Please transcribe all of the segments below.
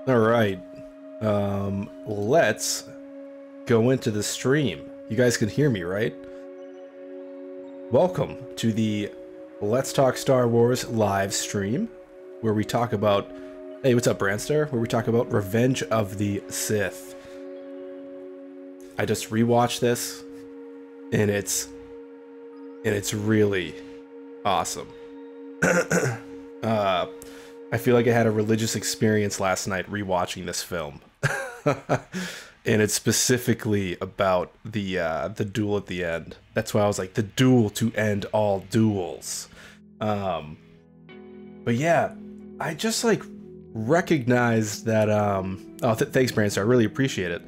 All right. Let's go into the stream. You guys can hear me, right? Welcome to the Let's Talk Star Wars live stream, where we talk about... Hey, what's up, Branster? Where we talk about Revenge of the Sith. I just rewatched this, and it's really awesome. I feel like I had a religious experience last night rewatching this film. And it's specifically about the duel at the end. That's why I was like, the duel to end all duels. But yeah, I just like recognized that thanks, Branster, I really appreciate it.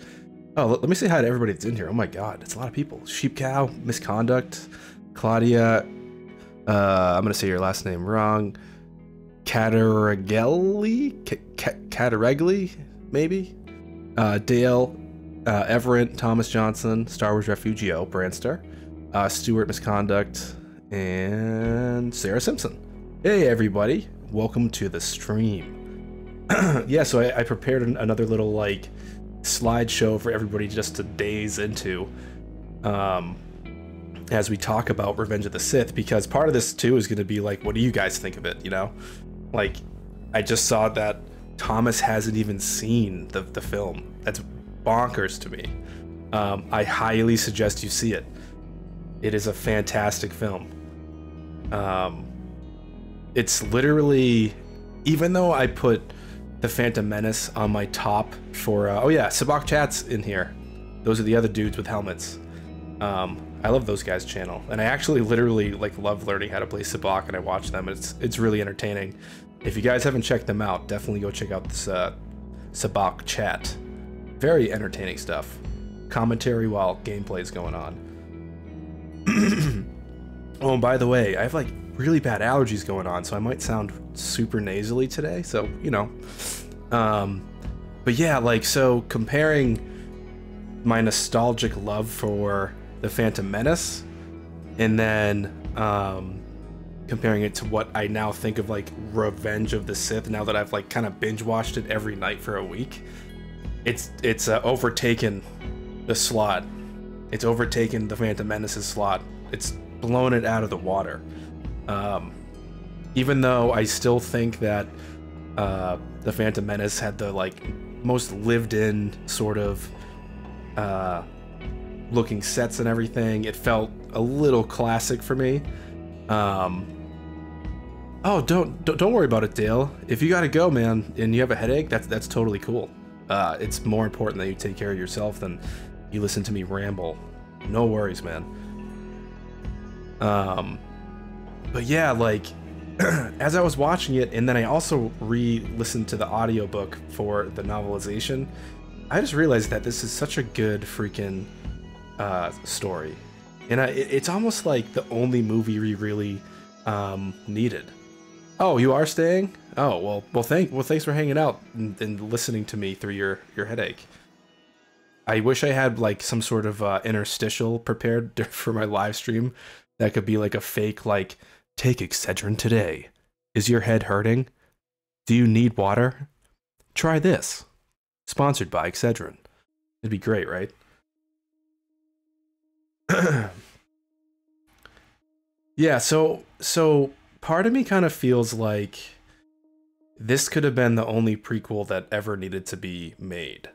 Oh, let me say hi to everybody that's in here. Oh my god, it's a lot of people. Sheep Cow, Misconduct, Claudia, I'm gonna say your last name wrong. Cataregli, maybe? Dale, Everett, Thomas Johnson, Star Wars Refugio, Branster, Stuart Misconduct, and Sarah Simpson. Hey everybody, welcome to the stream. Yeah, so I prepared another little like slideshow for everybody just to daze into as we talk about Revenge of the Sith, because part of this too is going to be like, what do you guys think of it, you know? Like, I just saw that Thomas hasn't even seen the film. That's bonkers to me. I highly suggest you see it. It is a fantastic film. It's literally, even though I put The Phantom Menace on my top for, oh yeah, Sabak Chat's in here. Those are the other dudes with helmets. I love those guys' channel, and I actually literally like love learning how to play Sabak, and I watch them. It's really entertaining. If you guys haven't checked them out, definitely go check out this Sabak Chat. Very entertaining stuff. Commentary while gameplay is going on. Oh, and by the way, I have like really bad allergies going on, so I might sound super nasally today. So you know, but yeah, like so comparing my nostalgic love for The Phantom Menace, and then comparing it to what I now think of like Revenge of the Sith, now that I've like kind of binge watched it every night for a week, it's overtaken the slot. It's overtaken The Phantom Menace's slot. It's blown it out of the water. Even though I still think that The Phantom Menace had the like most lived-in sort of looking sets and everything, it felt a little classic for me. Oh, don't worry about it, Dale. If you gotta go, man, and you have a headache, that's totally cool. It's more important that you take care of yourself than you listen to me ramble. No worries, man. But yeah, like as I was watching it, and then I also re-listened to the audiobook for the novelization, I just realized that this is such a good freaking story, and it's almost like the only movie we really needed. Oh, you are staying? Oh, well thanks for hanging out and listening to me through your headache. I wish I had like some sort of interstitial prepared for my live stream that could be like a fake, like, take Excedrin today. Is your head hurting? Do you need water? Try this. Sponsored by Excedrin. It'd be great, right? Yeah, so part of me kind of feels like this could have been the only prequel that ever needed to be made.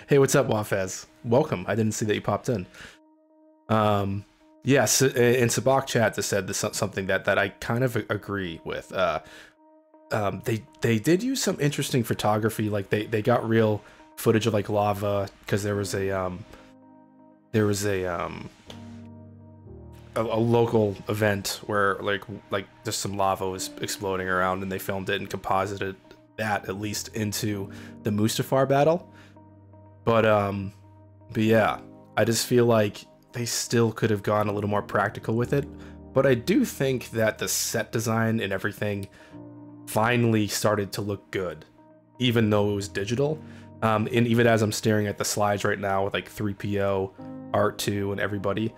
Hey, what's up, Wafez? Welcome. I didn't see that you popped in. Yes, in Sabak Chat just said this something that I kind of agree with. They did use some interesting photography. Like they got real footage of like lava, because there was a local event where like just some lava was exploding around, and they filmed it and composited that at least into the Mustafar battle. But yeah, I just feel like they still could have gone a little more practical with it. But I do think that the set design and everything finally started to look good, even though it was digital. And even as I'm staring at the slides right now with like 3PO, R2, and everybody,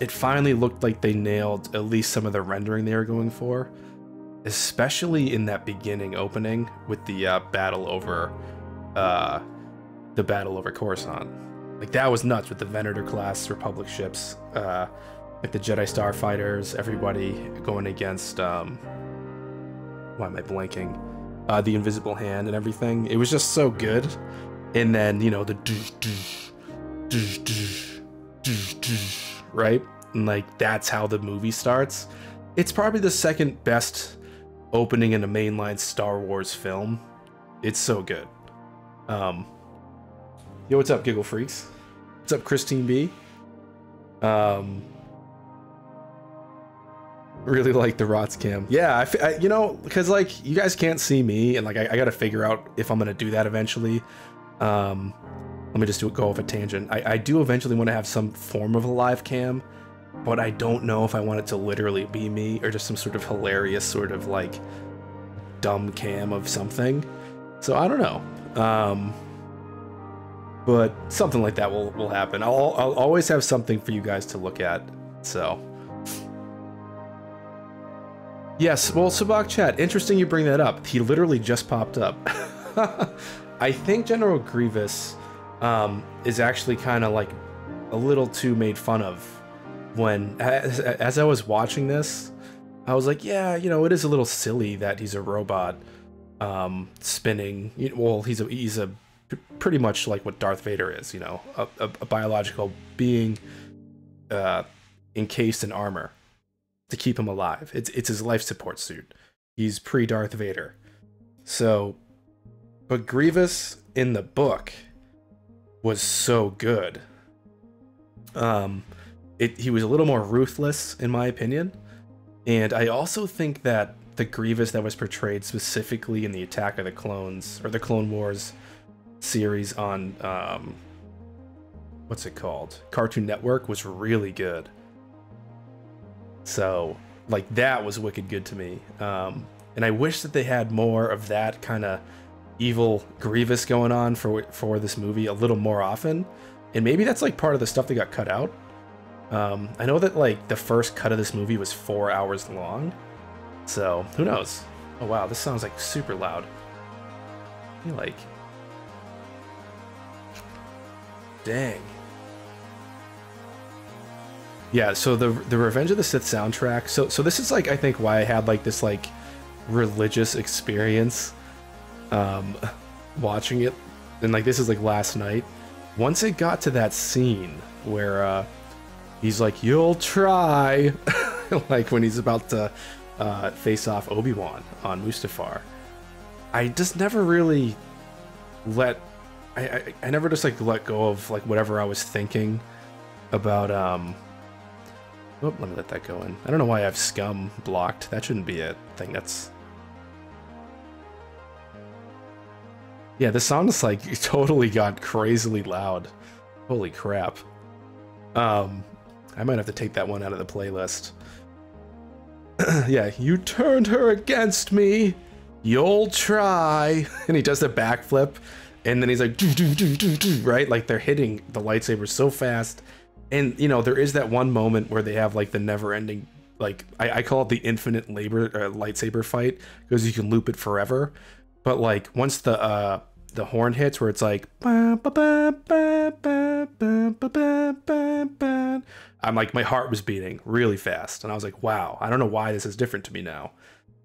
it finally looked like they nailed at least some of the rendering they were going for. especially in that beginning opening with the battle over Coruscant. Like, that was nuts with the Venator class Republic ships, like the Jedi Starfighters, everybody going against why am I blanking? The Invisible Hand and everything. It was just so good. And then, you know, the right? And like, that's how the movie starts. It's probably the second best opening in a mainline Star Wars film. It's so good. Yo, what's up, Giggle Freaks? What's up, Christine B? Really like the Rots cam. Yeah, I you know, because like, you guys can't see me, and like, I gotta figure out if I'm gonna do that eventually. Let me just go off a tangent. I do eventually want to have some form of a live cam, but I don't know if I want it to literally be me or just some sort of hilarious sort of like dumb cam of something. So I don't know. But something like that will happen. I'll always have something for you guys to look at. So yes, well, Sabak Chat, interesting you bring that up. He literally just popped up. I think General Grievous is actually kind of like a little too made fun of. When as I was watching this, I was like, yeah, you know, it is a little silly that he's a robot spinning. Well, he's a pretty much like what Darth Vader is, you know, a biological being encased in armor to keep him alive. It's his life support suit. He's pre-Darth Vader. So, but Grievous in the book was so good. He was a little more ruthless, in my opinion. And I also think that the Grievous that was portrayed specifically in the Attack of the Clones, or the Clone Wars series on, what's it called? Cartoon Network, was really good. So, like, that was wicked good to me. And I wish that they had more of that kind of evil Grievous going on for this movie a little more often. And maybe that's like part of the stuff that got cut out. I know that like the first cut of this movie was 4 hours long, so who knows? Oh wow, this sounds like super loud. I feel like, dang. Yeah, so the Revenge of the Sith soundtrack. So this is like, I think why I had like this like religious experience watching it, and like this is like last night. Once it got to that scene where he's like, "You'll try," like when he's about to face off Obi-Wan on Mustafar, I just never really I never just like let go of like whatever I was thinking about. Oh, let me let that go in. I don't know why I have scum blocked. That shouldn't be a thing. That's, yeah, the sound is like totally got crazily loud. Holy crap. I might have to take that one out of the playlist. Yeah, you turned her against me. You'll try. And he does the backflip, and then he's like, do, do, do, do, do, right? Like they're hitting the lightsabers so fast. And, you know, there is that one moment where they have like the never-ending, like, I call it the infinite lightsaber fight, because you can loop it forever. But like once the horn hits, where it's like, I'm like, my heart was beating really fast, and I was like, wow, I don't know why this is different to me now.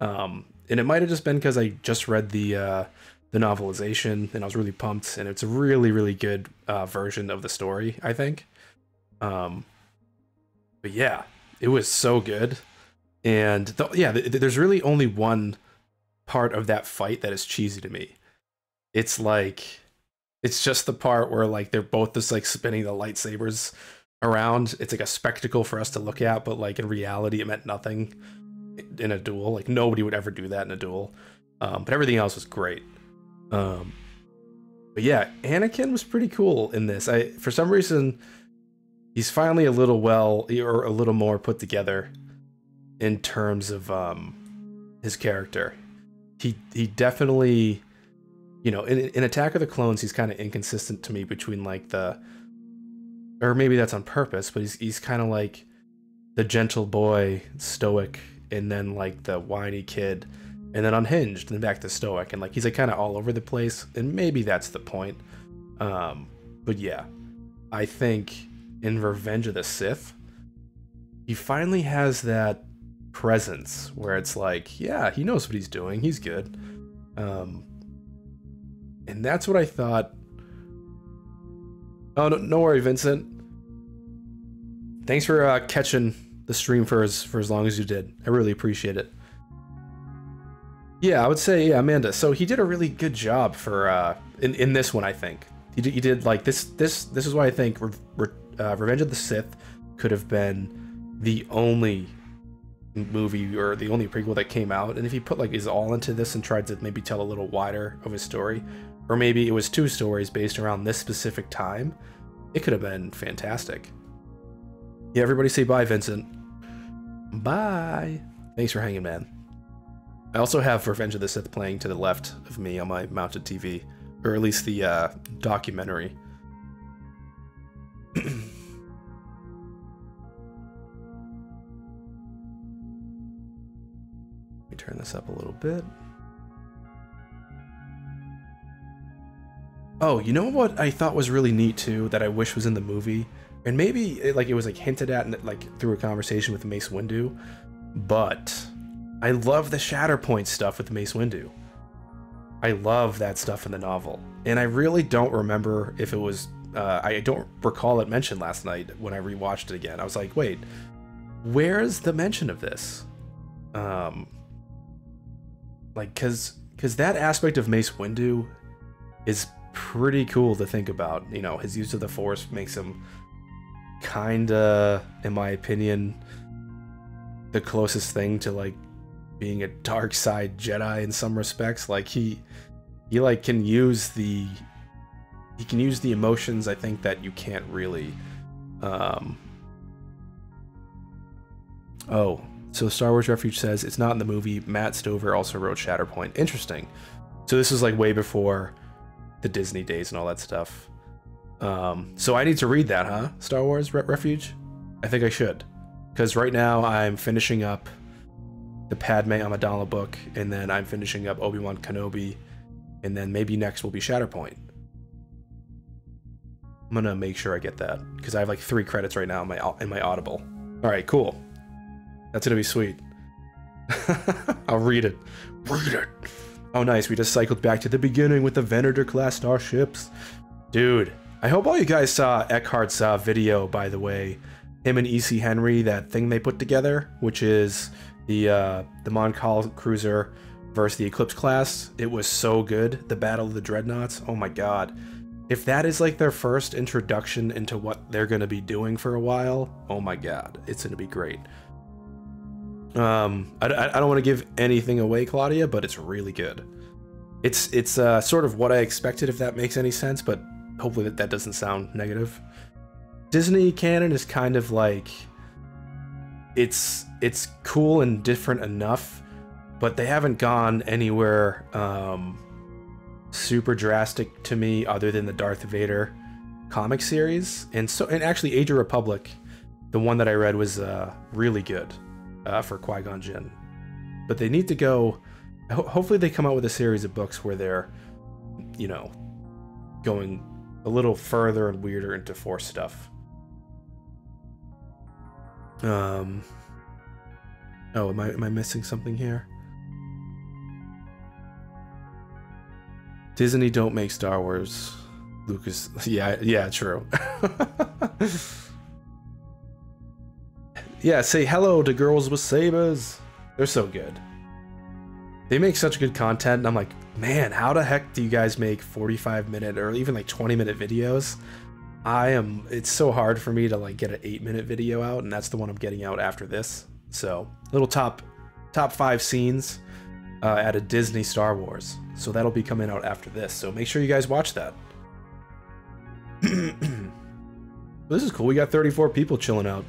And it might have just been because I just read the novelization, and I was really pumped, and it's a really, really good version of the story, I think. But yeah, it was so good. And there's really only one part of that fight that is cheesy to me. It's like, it's just the part where like they're both just like spinning the lightsabers around. It's like a spectacle for us to look at, but like in reality it meant nothing in a duel. Like nobody would ever do that in a duel. But everything else was great. But yeah, Anakin was pretty cool in this. For some reason, he's finally a little more put together in terms of his character. He definitely, you know, in Attack of the Clones, he's kind of inconsistent to me between like or maybe that's on purpose, but he's kind of like the gentle boy, stoic and then like the whiny kid, and then unhinged, and then back to stoic, and like he's like kind of all over the place, and maybe that's the point. But yeah, I think in Revenge of the Sith, he finally has that presence where it's like, yeah, he knows what he's doing, he's good. And that's what I thought. Oh, no worry, Vincent. Thanks for catching the stream for as long as you did. I really appreciate it. Yeah, I would say, yeah, Amanda. So he did a really good job for in this one, I think. He did like this is why I think Revenge of the Sith could have been the only movie or the only prequel that came out, and if he put like his all into this and tried to maybe tell a little wider of his story, or maybe it was 2 stories based around this specific time, it could have been fantastic. Yeah, everybody say bye, Vincent. Bye. Thanks for hanging, man. I also have Revenge of the Sith playing to the left of me on my mounted TV, or at least the documentary. Let me turn this up a little bit. Oh, you know what I thought was really neat too, that I wish was in the movie, and maybe it was like hinted at like through a conversation with Mace Windu, but I love the Shatterpoint stuff with Mace Windu. I love that stuff in the novel, and I really don't remember if it was. I don't recall it mentioned last night when I rewatched it again. I was like, wait, where's the mention of this? Like, cause that aspect of Mace Windu is pretty cool to think about. You know, his use of the Force makes him kinda, in my opinion, the closest thing to like being a dark side Jedi in some respects. Like he like can use the emotions, I think, that you can't really oh, so Star Wars Refuge says it's not in the movie. Matt Stover also wrote Shatterpoint. Interesting. So this was like way before the Disney days and all that stuff. So I need to read that, huh? Star Wars Refuge? I think I should, because right now I'm finishing up the Padme Amidala book, and then I'm finishing up Obi-Wan Kenobi, and then maybe next will be Shatterpoint. I'm gonna make sure I get that, because I have like 3 credits right now in my Audible. All right, cool. That's gonna be sweet. I'll read it. Read it. Oh, nice. We just cycled back to the beginning with the Venator class starships. Dude, I hope all you guys saw Eckhart's video, by the way. Him and E.C. Henry, that thing they put together, which is the Mon Cal cruiser versus the Eclipse class. It was so good. The Battle of the Dreadnoughts. Oh my god. If that is like their first introduction into what they're going to be doing for a while, oh my god, it's going to be great. I don't want to give anything away, Claudia, but it's really good. It's sort of what I expected, if that makes any sense, but hopefully that doesn't sound negative. Disney canon is kind of like, it's cool and different enough, but they haven't gone anywhere super drastic to me other than the Darth Vader comic series. And actually Age of Republic, the one that I read, was really good for Qui-Gon Jinn. But they need to go, hopefully they come out with a series of books where they're, you know, going a little further and weirder into Force stuff. Oh, am I missing something here? Disney don't make Star Wars. Lucas, yeah, true. Yeah, say hello to Girls with Sabers. They're so good. They make such good content, and I'm like, man, how the heck do you guys make 45-minute or even like 20-minute videos? It's so hard for me to like get an 8-minute video out, and that's the one I'm getting out after this. So, little top 5 scenes at a Disney Star Wars. So that'll be coming out after this. So make sure you guys watch that. This is cool. We got 34 people chilling out.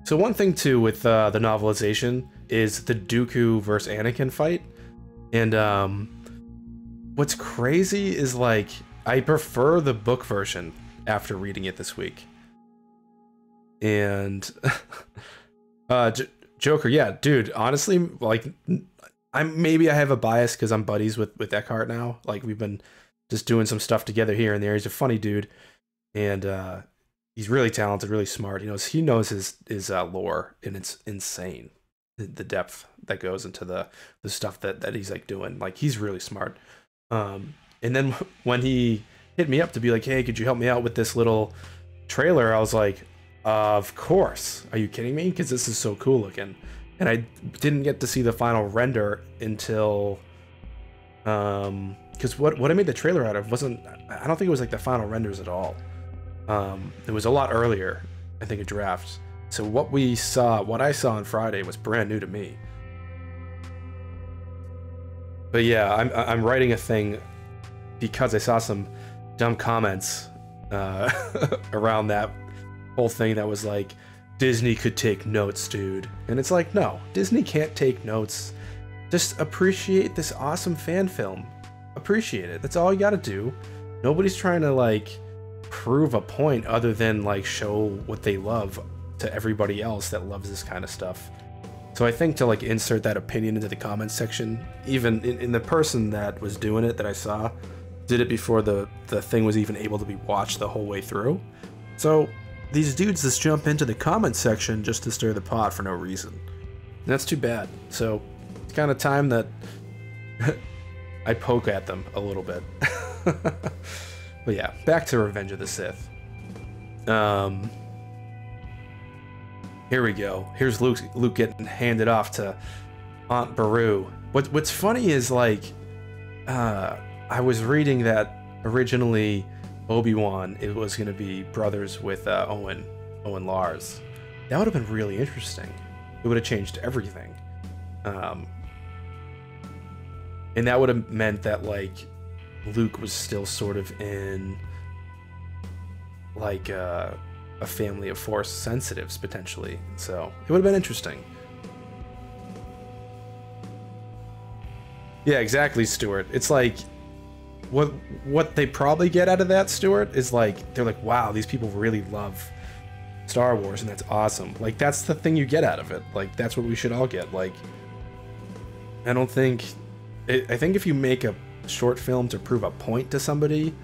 So one thing too with the novelization is the Dooku versus Anakin fight, and what's crazy is like I prefer the book version after reading it this week. And Joker, yeah, dude, honestly, like maybe I have a bias because I'm buddies with Eckhart now. Like we've been just doing some stuff together here and there. He's a funny dude, and he's really talented, really smart. He knows his lore, and it's insane the depth that goes into the stuff that he's like doing. Like he's really smart. And then when he hit me up to be like, hey, could you help me out with this little trailer? I was like, of course. Are you kidding me? Because this is so cool looking. And I didn't get to see the final render until because what I made the trailer out of I don't think it was like the final renders at all. It was a lot earlier, I think, a draft. So what I saw on Friday was brand new to me. But yeah, I'm writing a thing because I saw some dumb comments around that whole thing that was like, Disney could take notes, dude. And it's like, no, Disney can't take notes. Just appreciate this awesome fan film. Appreciate it. That's all you gotta do. Nobody's trying to like prove a point other than like show what they love to everybody else that loves this kind of stuff. So I think to like insert that opinion into the comments section, even in the person that was doing it that I saw, did it before the thing was even able to be watched the whole way through. So these dudes just jump into the comments section just to stir the pot for no reason. And that's too bad. So it's kind of time that I poke at them a little bit. But yeah, back to Revenge of the Sith. Here we go. Here's Luke getting handed off to Aunt Beru. What's funny is like, I was reading that originally Obi-Wan, it was going to be brothers with Owen Lars. That would have been really interesting. It would have changed everything. And that would have meant that like Luke was still sort of in like a family of Force sensitives potentially. So it would have been interesting. Yeah, exactly, Stuart. It's like what they probably get out of that, Stuart, is like they're like, wow, these people really love Star Wars, and that's awesome. Like that's the thing you get out of it. Like that's what we should all get. Like I think if you make a short film to prove a point to somebody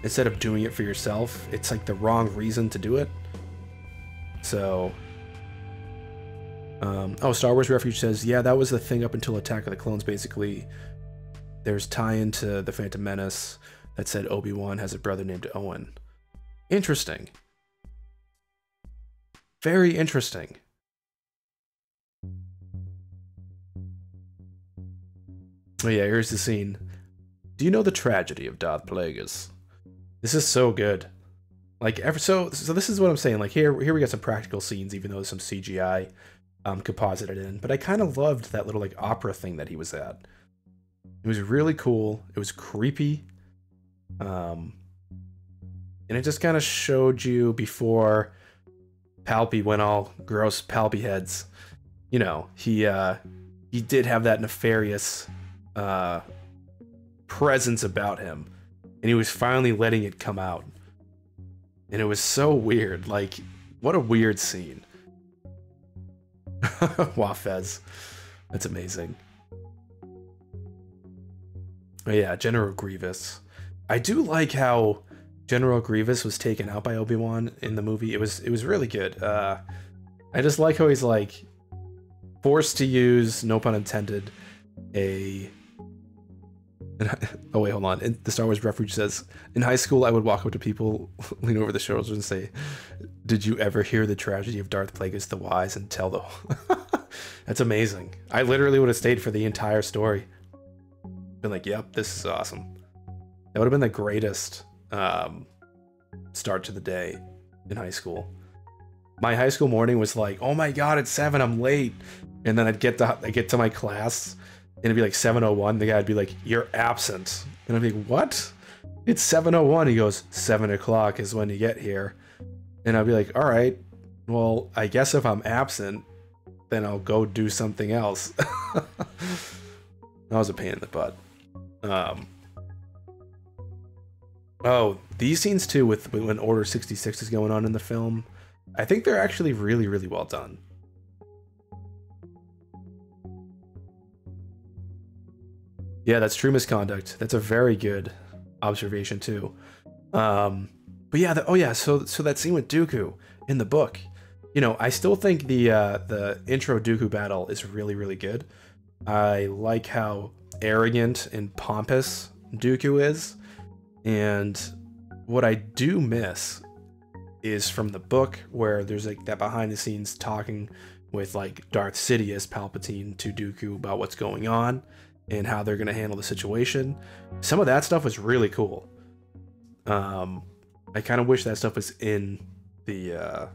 instead of doing it for yourself, it's like the wrong reason to do it. So Star Wars Refuge says, yeah, that was the thing up until Attack of the Clones. Basically there's tie-in to the Phantom Menace that said Obi-Wan has a brother named Owen. Interesting. Very interesting. Oh yeah, here's the scene. Do you know the tragedy of Darth Plagueis? This is so good. Like, so this is what I'm saying. Like here we got some practical scenes, even though there's some CGI composited in. But I kind of loved that little like opera thing that he was at. It was really cool. It was creepy. And it just kind of showed you before Palpy went all gross Palpy heads. You know, he did have that nefarious presence about him. And he was finally letting it come out. And it was so weird. Like, what a weird scene. Wow, Fez. That's amazing. Oh yeah, General Grievous. I do like how General Grievous was taken out by Obi-Wan in the movie. It was really good. I just like how he's like forced to use, no pun intended, oh wait, hold on. And the Star Wars Refuge says, in high school, I would walk up to people, lean over the shoulders and say, did you ever hear the tragedy of Darth Plagueis the Wise and tell the... That's amazing. I literally would have stayed for the entire story. Been like, yep, this is awesome. That would have been the greatest start to the day in high school. My high school morning was like, oh my god, it's 7, I'm late. And then I'd get to my class, and it'd be like 7:01. The guy'd be like, you're absent. And I'd be like, what? It's 7:01. He goes, 7 o'clock is when you get here. And I'd be like, all right, well, I guess if I'm absent, then I'll go do something else. That was a pain in the butt. Oh, these scenes too, with when Order 66 is going on in the film, I think they're actually really, really well done. Yeah, that's true misconduct. That's a very good observation too. But yeah, oh yeah, so that scene with Dooku in the book, you know, I still think the intro Dooku battle is really, really good. I like how arrogant and pompous Dooku is, and what I do miss is from the book where there's like that behind the scenes talking with like Darth Sidious Palpatine to Dooku about what's going on and how they're gonna handle the situation. Some of that stuff was really cool. I kind of wish that stuff was in the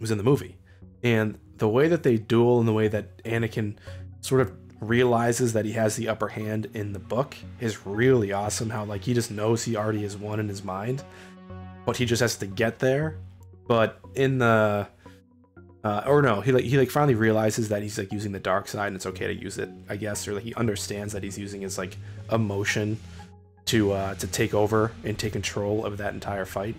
movie, and the way that they duel and the way that Anakin sort of realizes that he has the upper hand in the book is really awesome. How like he just knows he already has won in his mind, but he just has to get there. But in the or no, he finally realizes that he's like using the dark side and it's okay to use it, I guess, or like he understands that he's using his like emotion to take over and take control of that entire fight.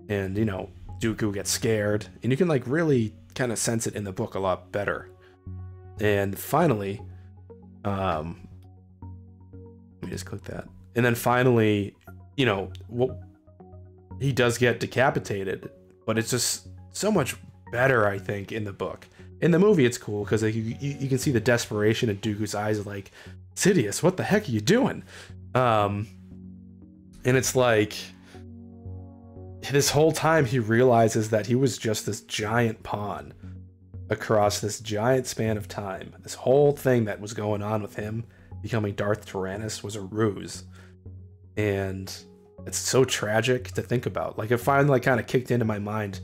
And you know, Dooku gets scared, and you can like really kind of sense it in the book a lot better. And finally, let me just click that. And then finally, you know, he does get decapitated, but it's just so much better, I think, in the book. In the movie, it's cool because like, you can see the desperation in Dooku's eyes, like, Sidious, what the heck are you doing? And it's like, this whole time he realizes that he was just this giant pawn across this giant span of time. This whole thing that was going on with him becoming Darth Tyrannus was a ruse. And it's so tragic to think about. Like, it finally like kind of kicked into my mind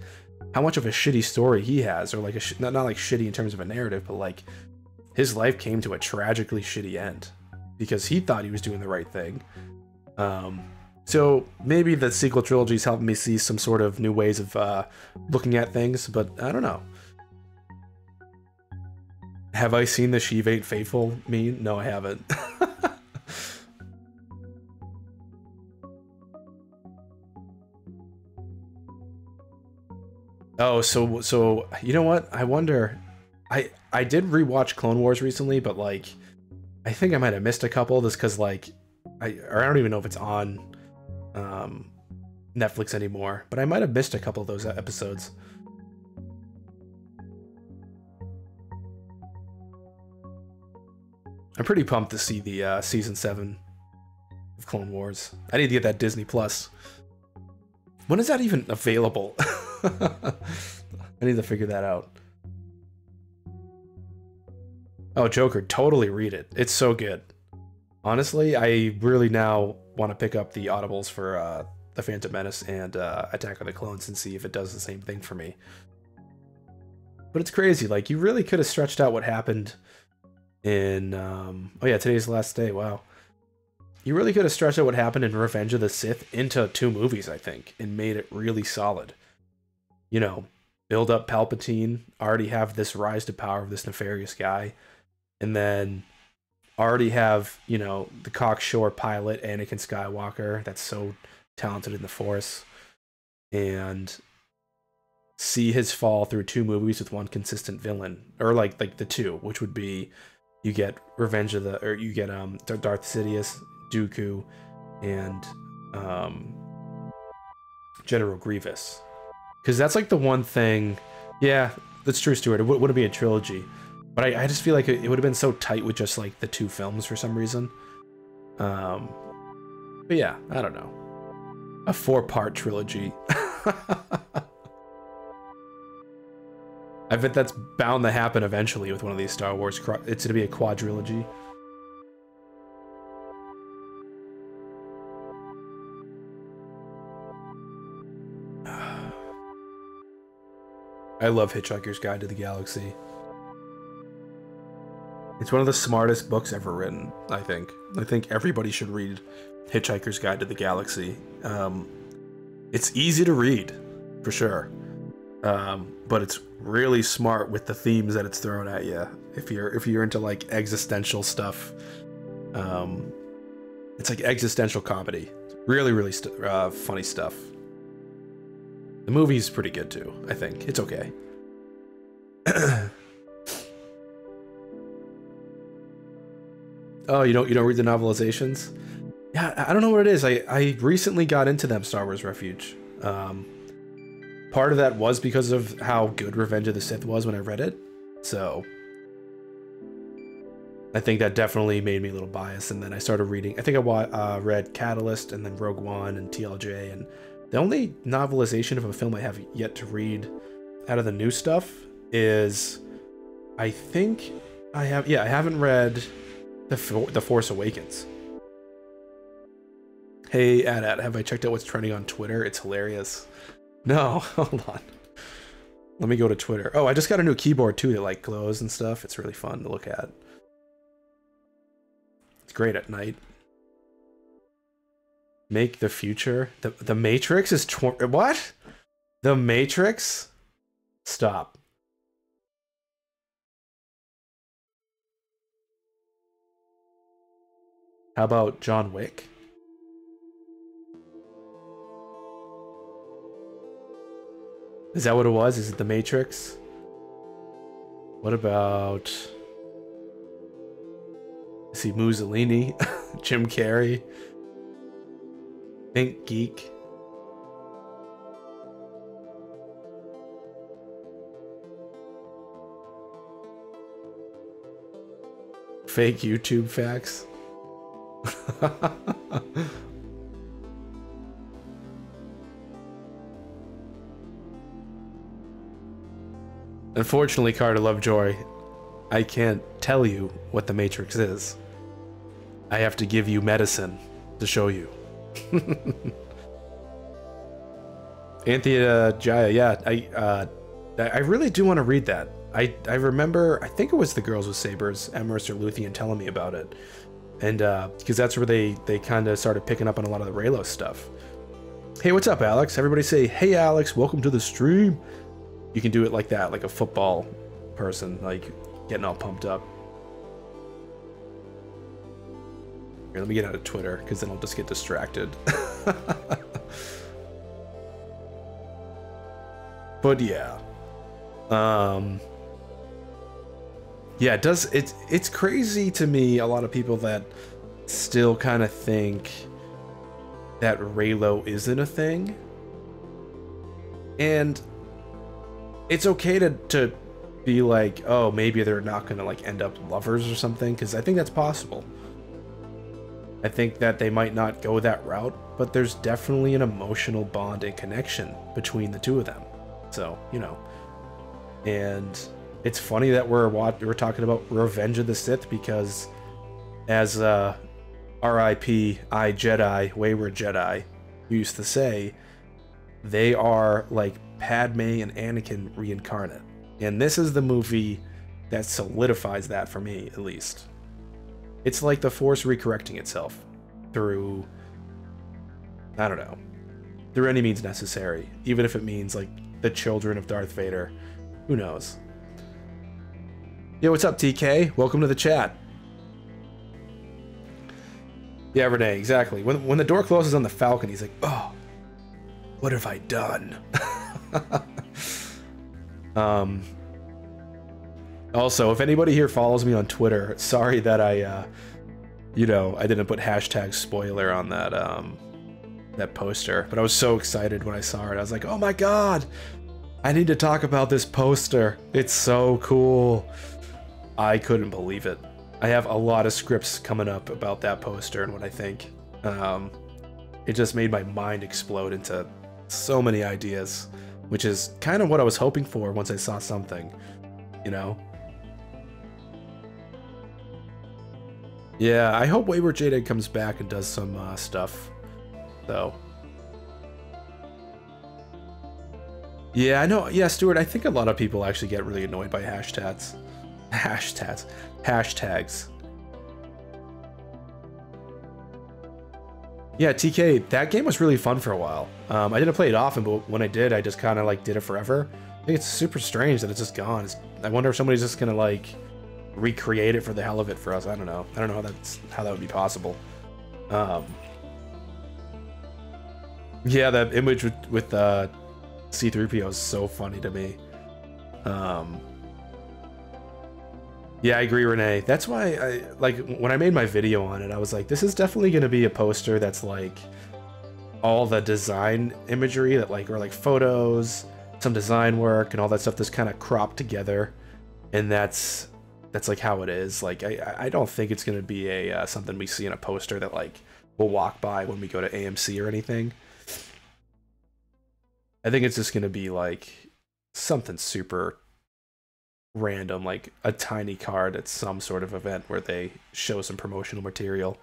how much of a shitty story he has, or like not like shitty in terms of a narrative, but like his life came to a tragically shitty end because he thought he was doing the right thing. So maybe the sequel trilogy is helping me see some sort of new ways of looking at things, but I don't know. Have I seen the Sheev Ain't Faithful meme? No, I haven't. Oh, so you know what? I wonder. I did rewatch Clone Wars recently, but like, I think I might have missed a couple just because like, I don't even know if it's on Netflix anymore, but I might have missed a couple of those episodes. I'm pretty pumped to see the season 7 of Clone Wars. I need to get that Disney Plus. When is that even available? I need to figure that out. Oh, Joker, totally read it. It's so good. Honestly, I really now want to pick up the audibles for The Phantom Menace and Attack of the Clones and see if it does the same thing for me. But it's crazy. Like, you really could have stretched out what happened in... oh yeah, today's the last day. Wow. You really could have stretched out what happened in Revenge of the Sith into 2 movies, I think, and made it really solid. You know, build up Palpatine, already have this rise to power of this nefarious guy, and then already have, you know, the cocksure pilot, Anakin Skywalker, that's so talented in the Force, and see his fall through 2 movies with 1 consistent villain, or like the 2, which would be, you get Revenge of the, or you get Darth Sidious, Dooku, and General Grievous. Because that's like the one thing, yeah, that's true, Stuart, it wouldn't be a trilogy. But I just feel like it would have been so tight with just like the 2 films for some reason. But yeah, I don't know. A 4-part trilogy. I bet that's bound to happen eventually with one of these Star Wars. It's gonna be a quadrilogy. I love Hitchhiker's Guide to the Galaxy. It's one of the smartest books ever written, I think. I think everybody should read Hitchhiker's Guide to the Galaxy. It's easy to read, for sure. But it's really smart with the themes that it's thrown at you. If you're into like existential stuff, it's like existential comedy. It's Really funny stuff. The movie's pretty good too, I think. It's okay. Oh, you don't read the novelizations? Yeah, I don't know what it is. I recently got into them, Star Wars Refuge. Part of that was because of how good Revenge of the Sith was when I read it. So I think that definitely made me a little biased. And then I started reading. I think I read Catalyst and then Rogue One and TLJ. And the only novelization of a film I have yet to read out of the new stuff is, I think I haven't read The Force Awakens. Hey, Ad, have I checked out what's trending on Twitter? It's hilarious. No, hold on. Let me go to Twitter. Oh, I just got a new keyboard too that like glows and stuff. It's really fun to look at. It's great at night. Make the future. The Matrix is what? The Matrix? Stop. How about John Wick? Is that what it was? Is it The Matrix? What about... I see Mussolini, Jim Carrey, Think Geek. Fake YouTube facts. Unfortunately, Carter Lovejoy, I can't tell you what the Matrix is. I have to give you medicine to show you. Anthea Jaya, yeah, I really do want to read that. I remember, I think it was The Girls with Sabers, Mercer Luthien telling me about it. And because that's where they kind of started picking up on a lot of the Reylo stuff. Hey, what's up, Alex? Everybody say, hey, Alex, welcome to the stream. You can do it like that, like a football person, like getting all pumped up. Here, let me get out of Twitter, because then I'll just get distracted. But yeah. Yeah, it's crazy to me, a lot of people that still kind of think that Reylo isn't a thing. And it's okay to be like, oh, maybe they're not gonna like end up lovers or something, because I think that's possible. I think that they might not go that route, but there's definitely an emotional bond and connection between the two of them. So, you know. And it's funny that we're talking about Revenge of the Sith, because as R.I.P. I Jedi, Wayward Jedi used to say, they are like Padme and Anakin reincarnate. And this is the movie that solidifies that for me, at least. It's like the Force recorrecting itself through, I don't know, through any means necessary, even if it means like the children of Darth Vader. Who knows? Yo, what's up, TK? Welcome to the chat. Yeah, Renee, exactly. When the door closes on the Falcon, he's like, oh, what have I done? Also, if anybody here follows me on Twitter, sorry that I didn't put hashtag spoiler on that that poster, but I was so excited when I saw it. I was like, oh my god, I need to talk about this poster. It's so cool. I couldn't believe it. I have a lot of scripts coming up about that poster and what I think. It just made my mind explode into so many ideas, which is kind of what I was hoping for once I saw something, you know? Yeah, I hope Wayward Jade comes back and does some stuff, though. Yeah, I know. Yeah, Stuart, I think a lot of people actually get really annoyed by hashtags. Hashtags. Yeah, TK, that game was really fun for a while. I didn't play it often, but when I did, I just kind of like did it forever. I think it's super strange that it's just gone. I wonder if somebody's just gonna like recreate it for the hell of it for us. I don't know. I don't know how that would be possible. Yeah, that image with C-3PO is so funny to me. Yeah, I agree, Renee. That's why I like when I made my video on it, I was like, this is definitely going to be a poster that's like all the design imagery that like, or like photos, some design work and all that stuff that's kind of cropped together. And that's like how it is. Like, I don't think it's going to be a something we see in a poster that like we'll walk by when we go to AMC or anything. I think it's just going to be like something super random, like a tiny card at some sort of event where they show some promotional material.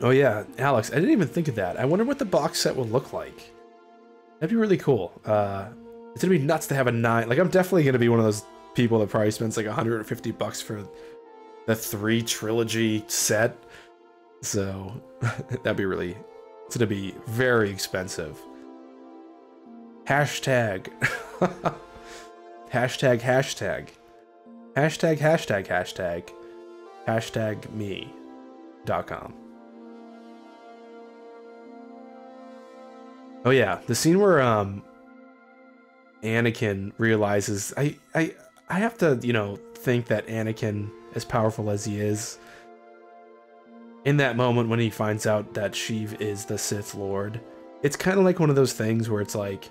Oh yeah, Alex, I didn't even think of that. I wonder what the box set will look like. That'd be really cool. It's gonna be nuts to have a 9. Like, I'm definitely gonna be one of those people that probably spends like $150 for the 3 trilogy set. So that'd be really, it's gonna be very expensive. Hashtag. Hashtag, hashtag. Hashtag, hashtag, hashtag. Hashtag me.com. Oh yeah, the scene where Anakin realizes I have to, you know, think that Anakin, as powerful as he is, in that moment when he finds out that Sheev is the Sith Lord, it's kind of like one of those things where it's like,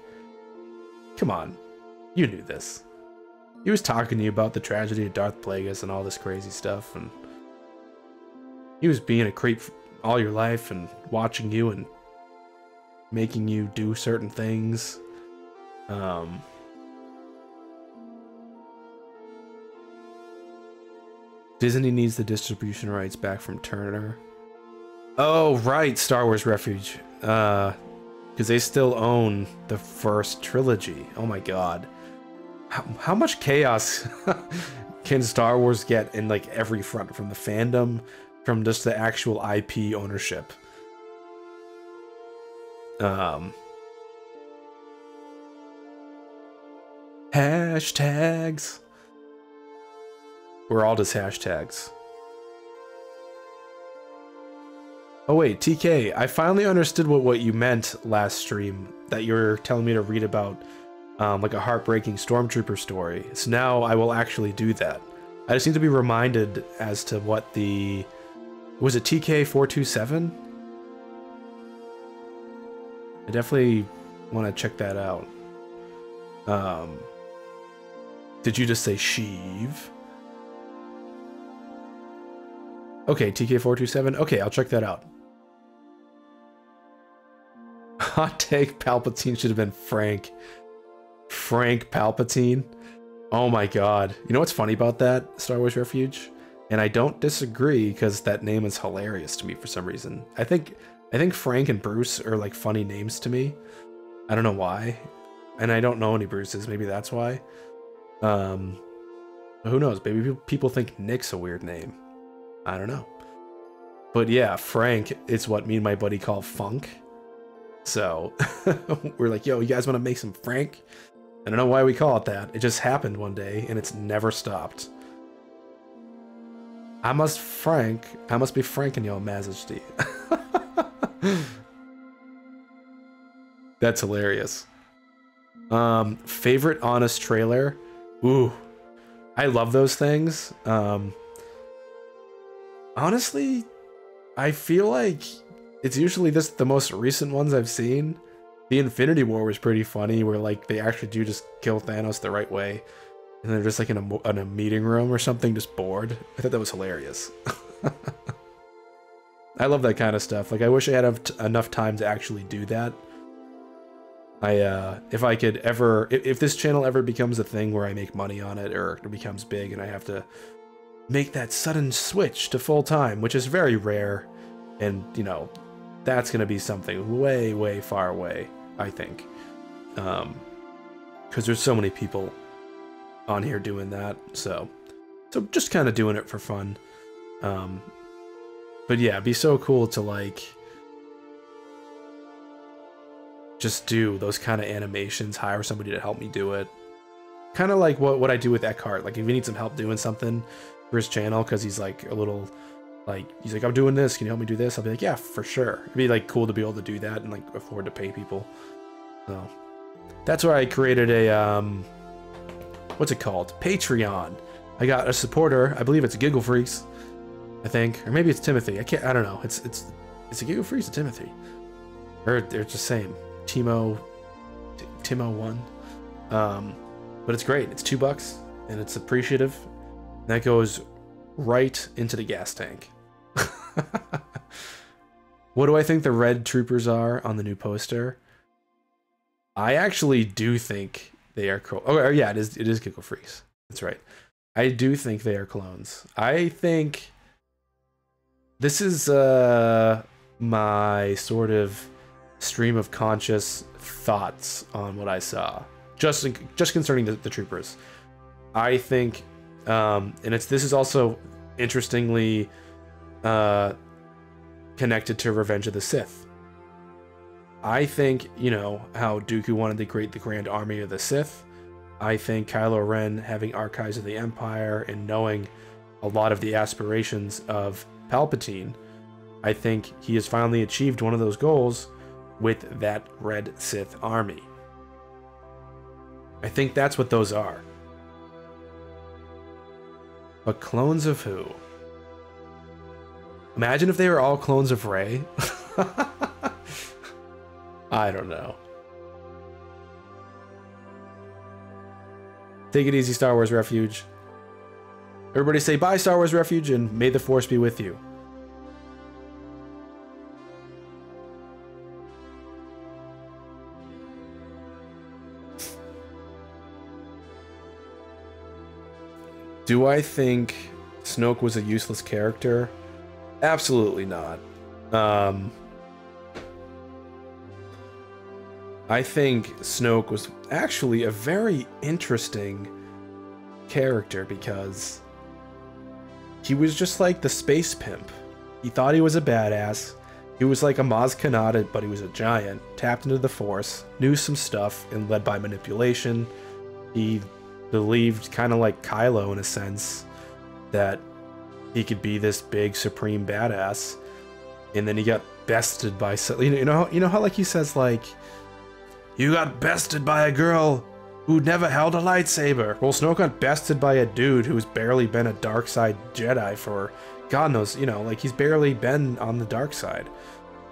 come on, you knew this. He was talking to you about the tragedy of Darth Plagueis and all this crazy stuff, and he was being a creep all your life and watching you and making you do certain things. Disney needs the distribution rights back from Turner. Oh, right, Star Wars Refuge. Because they still own the first trilogy. Oh my god. How much chaos can Star Wars get in like every front, from the fandom, from just the actual IP ownership? Hashtags. We're all just hashtags. Oh wait, TK, I finally understood what you meant last stream, that you were telling me to read about like a heartbreaking stormtrooper story. So now I will actually do that. I just need to be reminded as to what the... Was it TK427? I definitely want to check that out. Did you just say Sheev? Okay, TK427. Okay, I'll check that out. Hot take, Palpatine should have been Frank. Frank Palpatine? Oh my god. You know what's funny about that, Star Wars Refuge? And I don't disagree, because that name is hilarious to me for some reason. I think Frank and Bruce are like funny names to me. I don't know why. And I don't know any Bruces, maybe that's why. Who knows? Maybe people think Nick's a weird name. I don't know. But yeah, Frank is what me and my buddy call Funk. So we're like, yo, you guys want to make some Frank? I don't know why we call it that. It just happened one day and it's never stopped. I must be Frank in your majesty. That's hilarious. Favorite honest trailer? Ooh, I love those things. Honestly, I feel like it's usually the most recent ones I've seen. The Infinity War was pretty funny, where like they actually do just kill Thanos the right way, and they're just like in a meeting room or something, just bored. I thought that was hilarious. I love that kind of stuff. Like, I wish I had enough time to actually do that. If I could ever, if this channel ever becomes a thing where I make money on it, or it becomes big and I have to make that sudden switch to full time, which is very rare, and you know, that's gonna be something way, way far away, I think, because there's so many people on here doing that, so just kind of doing it for fun. But yeah, it'd be so cool to like just do those kind of animations, hire somebody to help me do it, kind of like what I do with Eckhart. Like if he needs some help doing something for his channel, because he's like a little, like, he's like, I'm doing this, can you help me do this? I'll be like, yeah, for sure. It'd be like cool to be able to do that and like afford to pay people. So that's where I created a, what's it called? Patreon. I got a supporter, I believe it's Giggle Freaks, I think, or maybe it's Timothy. I don't know. It's a Giggle Freaks or Timothy, or they're just the same. Timo1. But it's great. It's $2 and it's appreciative. And that goes right into the gas tank. What do I think the red troopers are on the new poster? I actually do think they are oh yeah, it is Giggle Freaks. That's right. I do think they are clones. I think this is my sort of stream of conscious thoughts on what I saw, just concerning the troopers. I think, and this is also interestingly connected to Revenge of the Sith. I think, you know, how Dooku wanted to create the Grand Army of the Sith. I think Kylo Ren having Archives of the Empire and knowing a lot of the aspirations of Palpatine, I think he has finally achieved one of those goals with that Red Sith army. I think that's what those are. But clones of who? Imagine if they were all clones of Rey. I don't know. Take it easy, Star Wars Refuge. Everybody say bye, Star Wars Refuge, and may the Force be with you. Do I think Snoke was a useless character? Absolutely not. I think Snoke was actually a very interesting character because he was just like the space pimp. He thought he was a badass. He was like a Maz Kanata, but he was a giant, tapped into the Force, knew some stuff, and led by manipulation. He believed, kind of like Kylo in a sense, that he could be this big supreme badass, and then he got bested by, you know how like he says, like, you got bested by a girl who never held a lightsaber. Well, Snoke got bested by a dude who's barely been a dark side Jedi for God knows, you know, like he's barely been on the dark side.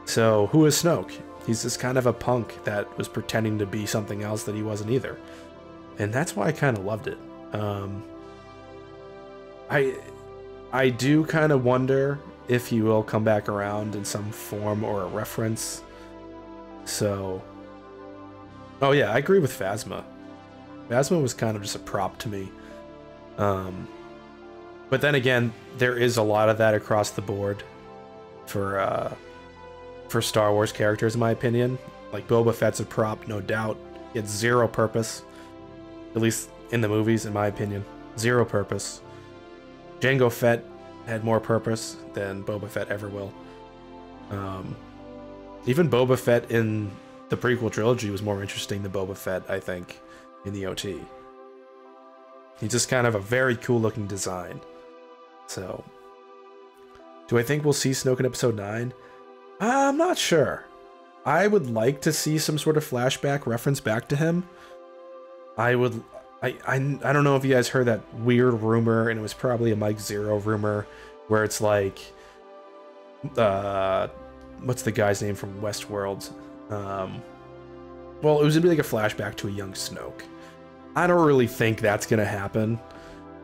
So who is Snoke? He's just kind of a punk that was pretending to be something else that he wasn't either. And that's why I kind of loved it. I do kind of wonder if he will come back around in some form or a reference. So, oh yeah, I agree with Phasma. Phasma was kind of just a prop to me. But then again, there is a lot of that across the board for Star Wars characters, in my opinion. Like Boba Fett's a prop, no doubt. He had zero purpose. At least in the movies, in my opinion. Zero purpose. Jango Fett had more purpose than Boba Fett ever will. Even Boba Fett in the prequel trilogy was more interesting than Boba Fett, I think, in the OT. He's just kind of a very cool looking design. So, do I think we'll see Snoke in Episode 9? I'm not sure. I would like to see some sort of flashback reference back to him. I don't know if you guys heard that weird rumor, and it was probably a Mike Zero rumor, where it's like, what's the guy's name from Westworld? Well, it was gonna be like a flashback to a young Snoke. I don't really think that's gonna happen,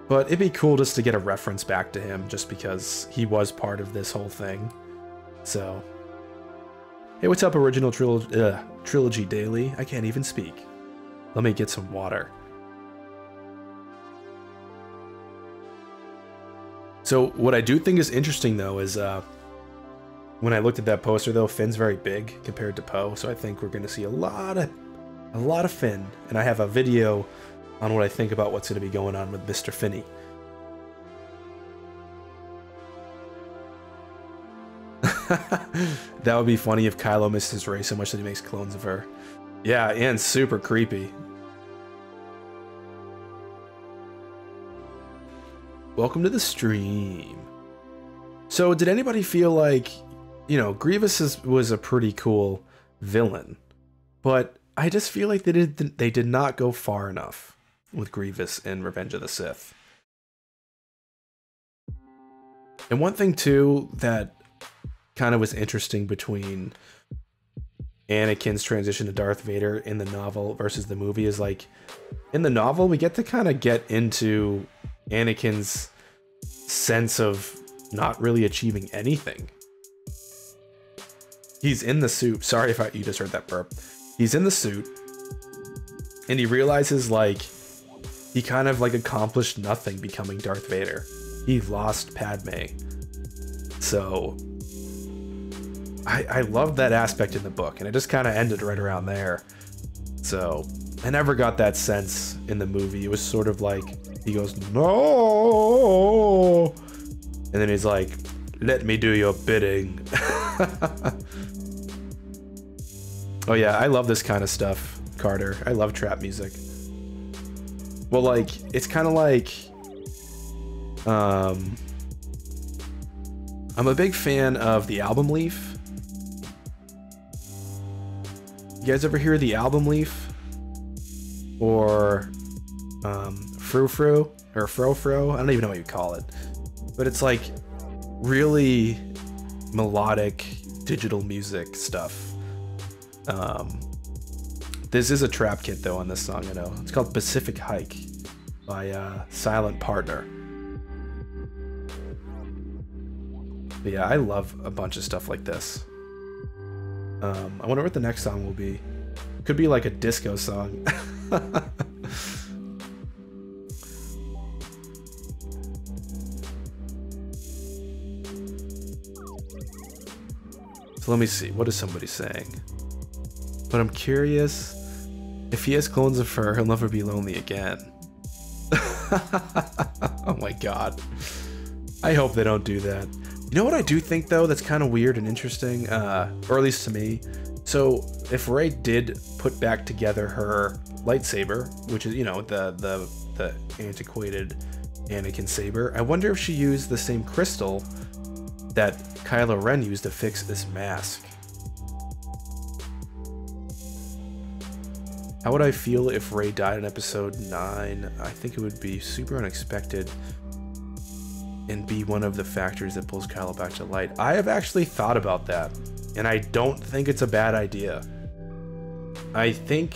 but it'd be cool just to get a reference back to him, just because he was part of this whole thing. So, hey, what's up, Original Trilogy Daily? I can't even speak. Let me get some water. So what I do think is interesting, though, is when I looked at that poster, though, Finn's very big compared to Poe, so I think we're going to see a lot of Finn, and I have a video on what I think about what's going to be going on with Mr. Finney. That would be funny if Kylo misses Rey so much that he makes clones of her. Yeah, and super creepy. welcome to the stream. So did anybody feel like, you know, Grievous was a pretty cool villain, but I just feel like they did not go far enough with Grievous in Revenge of the Sith. And one thing too that kind of was interesting between Anakin's transition to Darth Vader in the novel versus the movie is, like, in the novel we get to kind of get into Anakin's sense of not really achieving anything. He's in the suit. Sorry if you just heard that burp. He's in the suit and he realizes, like, he kind of like accomplished nothing becoming Darth Vader. He lost Padme. So I love that aspect in the book, and it just kind of ended right around there. So I never got that sense in the movie. It was sort of like he goes, no, and then he's like, let me do your bidding. Oh yeah, I love this kind of stuff, Carter. I love trap music. Well, like, it's kind of like, I'm a big fan of the Album Leaf. You guys ever hear the Album Leaf? Or Frou Frou or Fro Fro? I don't even know what you call it. But it's like really melodic digital music stuff. This is a trap kit though on this song, I know. It's called Pacific Hike by Silent Partner. But yeah, I love a bunch of stuff like this. I wonder what the next song will be. Could be like a disco song. So let me see, what is somebody saying? But I'm curious, if he has clones of fur, he'll never be lonely again. Oh my god. I hope they don't do that. You know what I do think though that's kind of weird and interesting, or at least to me? So if Rey did put back together her lightsaber, which is, you know, the antiquated Anakin saber, I wonder if she used the same crystal that Kylo Ren used to fix this mask. How would I feel if Rey died in episode 9? I think it would be super unexpected and be one of the factors that pulls Kylo back to light. I have actually thought about that, and I don't think it's a bad idea. I think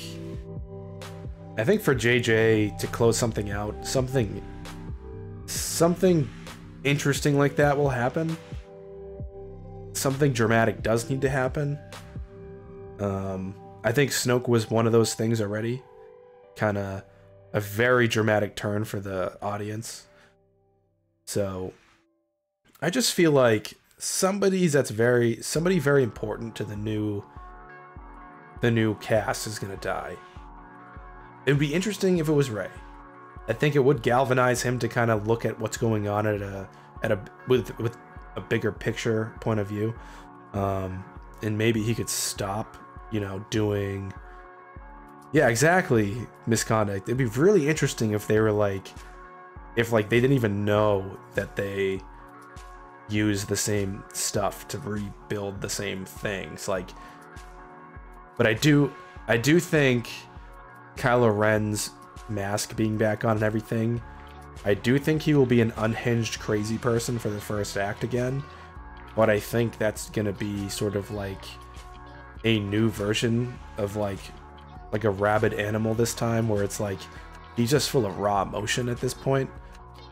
for JJ to close something out, something interesting like that will happen. Something dramatic does need to happen. I think Snoke was one of those things already. Kind of a very dramatic turn for the audience. So I just feel like somebody very important to the new cast is gonna die. It would be interesting if it was Rey. I think it would galvanize him to kind of look at what's going on with a bigger picture point of view, and maybe he could stop, you know, doing, yeah, exactly, misconduct. It'd be really interesting if they were like, if like they didn't even know that they use the same stuff to rebuild the same things, like. But I do think Kylo Ren's mask being back on and everything, I do think he will be an unhinged crazy person for the first act again, but I think that's gonna be sort of like a new version of like a rabid animal this time, where it's like he's just full of raw emotion at this point,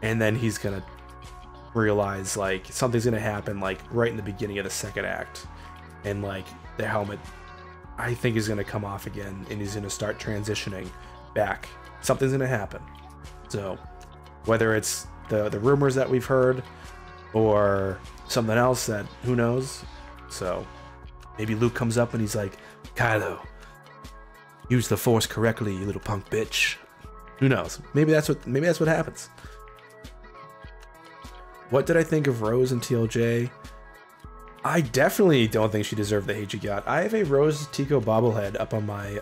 and then he's gonna realize like something's gonna happen like right in the beginning of the second act, and like the helmet, I think, is gonna come off again, and he's gonna start transitioning back. Something's gonna happen. So whether it's the rumors that we've heard or something else, that who knows. So maybe Luke comes up and he's like, Kylo, use the Force correctly, you little punk bitch. Who knows? Maybe that's what happens. What did I think of Rose and TLJ? I definitely don't think she deserved the hate she got. I have a Rose Tico bobblehead up on my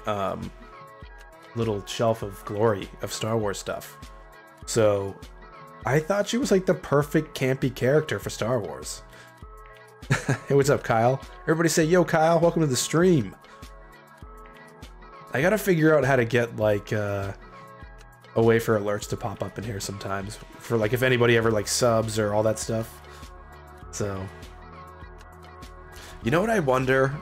little shelf of glory of Star Wars stuff. So I thought she was like the perfect campy character for Star Wars. Hey, what's up, Kyle? Everybody say, yo, Kyle, welcome to the stream. I gotta figure out how to get like a way for alerts to pop up in here sometimes. For like if anybody ever like subs or all that stuff. So, you know what I wonder?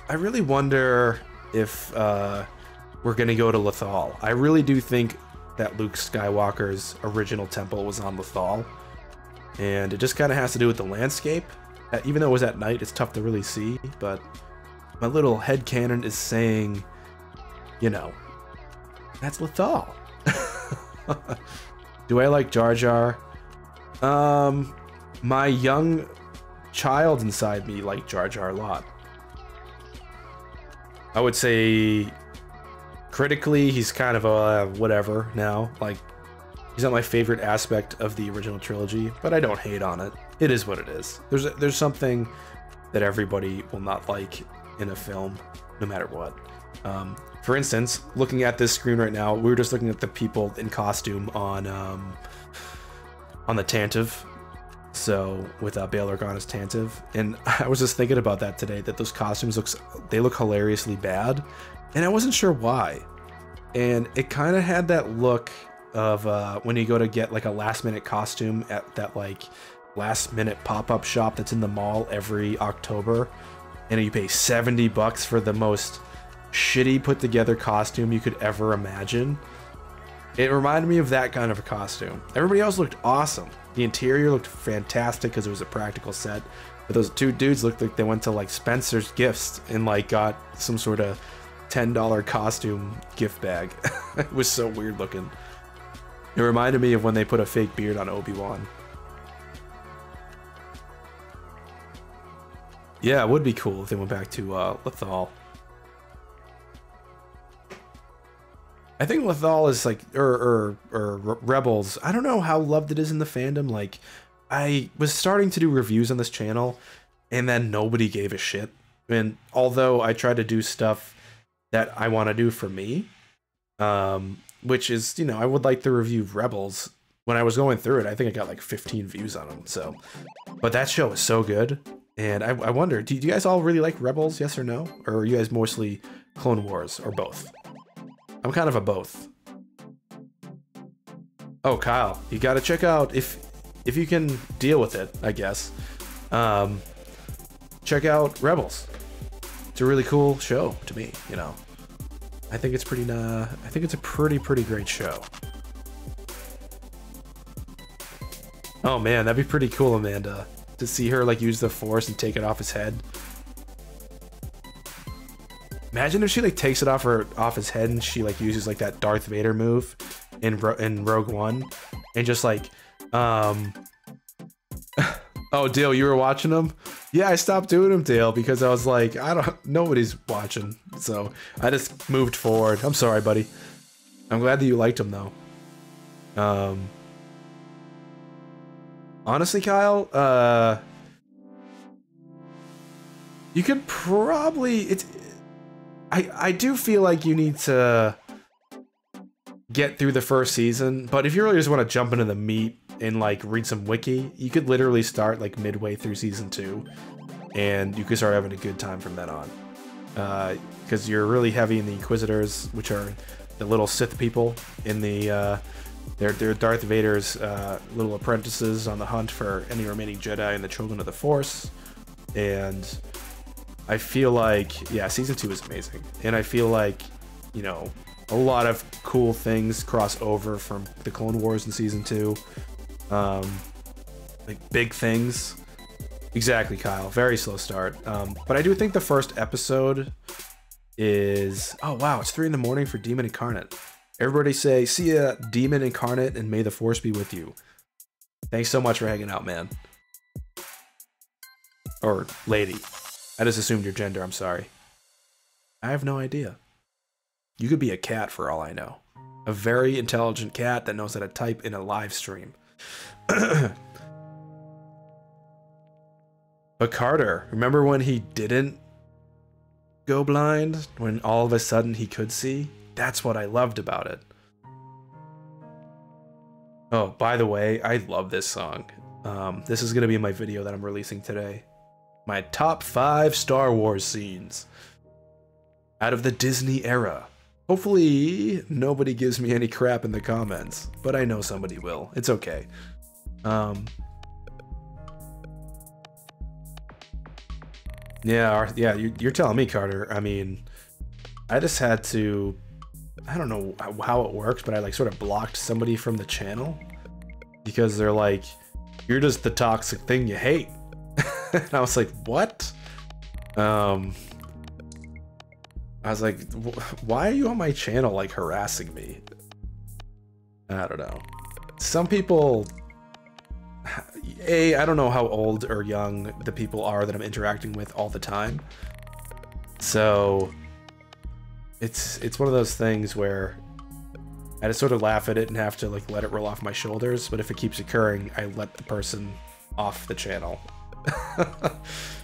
I really wonder if we're gonna go to Lothal. I really do think that Luke Skywalker's original temple was on Lothal. And it just kind of has to do with the landscape. Even though it was at night, it's tough to really see, but my little headcanon is saying, you know, that's Lothal. Do I like Jar Jar? My young child inside me liked Jar Jar a lot. I would say critically, he's kind of a whatever now. Like, he's not my favorite aspect of the original trilogy, but I don't hate on it. It is what it is. There's something that everybody will not like in a film, no matter what. For instance, looking at this screen right now, we were just looking at the people in costume on the Tantive. So with Bail Organa's Tantive, and I was just thinking about that today. That those costumes look hilariously bad, and I wasn't sure why. And it kind of had that look of when you go to get like a last minute costume at that like last minute pop-up shop that's in the mall every October, and you pay $70 for the most shitty put together costume you could ever imagine. It reminded me of that kind of a costume. Everybody else looked awesome. The interior looked fantastic because it was a practical set, but those two dudes looked like they went to like Spencer's Gifts and like got some sort of $10 costume gift bag. It was so weird looking. It reminded me of when they put a fake beard on Obi-Wan. Yeah, it would be cool if they went back to Lothal. I think Lothal is like, or Rebels. I don't know how loved it is in the fandom. Like, I was starting to do reviews on this channel, and then nobody gave a shit. And although I try to do stuff that I want to do for me, which is, you know, I would like to review Rebels. When I was going through it, I think I got like 15 views on them. So, but that show is so good. And I wonder, do you guys all really like Rebels, yes or no? Or are you guys mostly Clone Wars, or both? I'm kind of a both. Oh, Kyle, you gotta check out, if you can deal with it, I guess. Check out Rebels. It's a really cool show to me, you know. I think it's pretty, I think it's a pretty great show. Oh man, that'd be pretty cool, Amanda. To see her like use the Force and take it off his head. Imagine if she like takes it off his head and she like uses like that Darth Vader move in Rogue One, and just like, oh Dale, you were watching them? Yeah, I stopped doing them, Dale, because I was like, nobody's watching, so I just moved forward. I'm sorry, buddy. I'm glad that you liked them though. Honestly, Kyle, you could probably, I do feel like you need to get through the first season, but if you really just want to jump into the meat and like read some wiki, you could literally start like midway through season 2, and you could start having a good time from then on. Because you're really heavy in the Inquisitors, which are the little Sith people in the they're Darth Vader's little apprentices on the hunt for any remaining Jedi and the Children of the Force. And I feel like, yeah, season 2 is amazing, and I feel like, you know, a lot of cool things cross over from the Clone Wars in season 2. Like big things. Exactly, Kyle. Very slow start. But I do think the first episode is, oh wow, it's 3 in the morning for Demon Incarnate. Everybody say, see ya, Demon Incarnate, and may the Force be with you. Thanks so much for hanging out, man. Or lady. I just assumed your gender, I'm sorry. I have no idea. You could be a cat for all I know. A very intelligent cat that knows how to type in a live stream. But Carter, remember when he didn't go blind? When all of a sudden he could see? That's what I loved about it. Oh, by the way, I love this song. This is gonna be my video that I'm releasing today. My top 5 Star Wars scenes out of the Disney era. Hopefully, nobody gives me any crap in the comments, but I know somebody will. It's okay. Yeah, you're telling me, Carter. I mean, I just had to, I don't know how it works, but I like sort of blocked somebody from the channel because they're like, you're just the toxic thing you hate. And I was like, what? I was like, why are you on my channel like harassing me? I don't know. Some people, I don't know how old or young the people are that I'm interacting with all the time. So it's one of those things where I just sort of laugh at it and have to like let it roll off my shoulders. But if it keeps occurring, I let the person off the channel.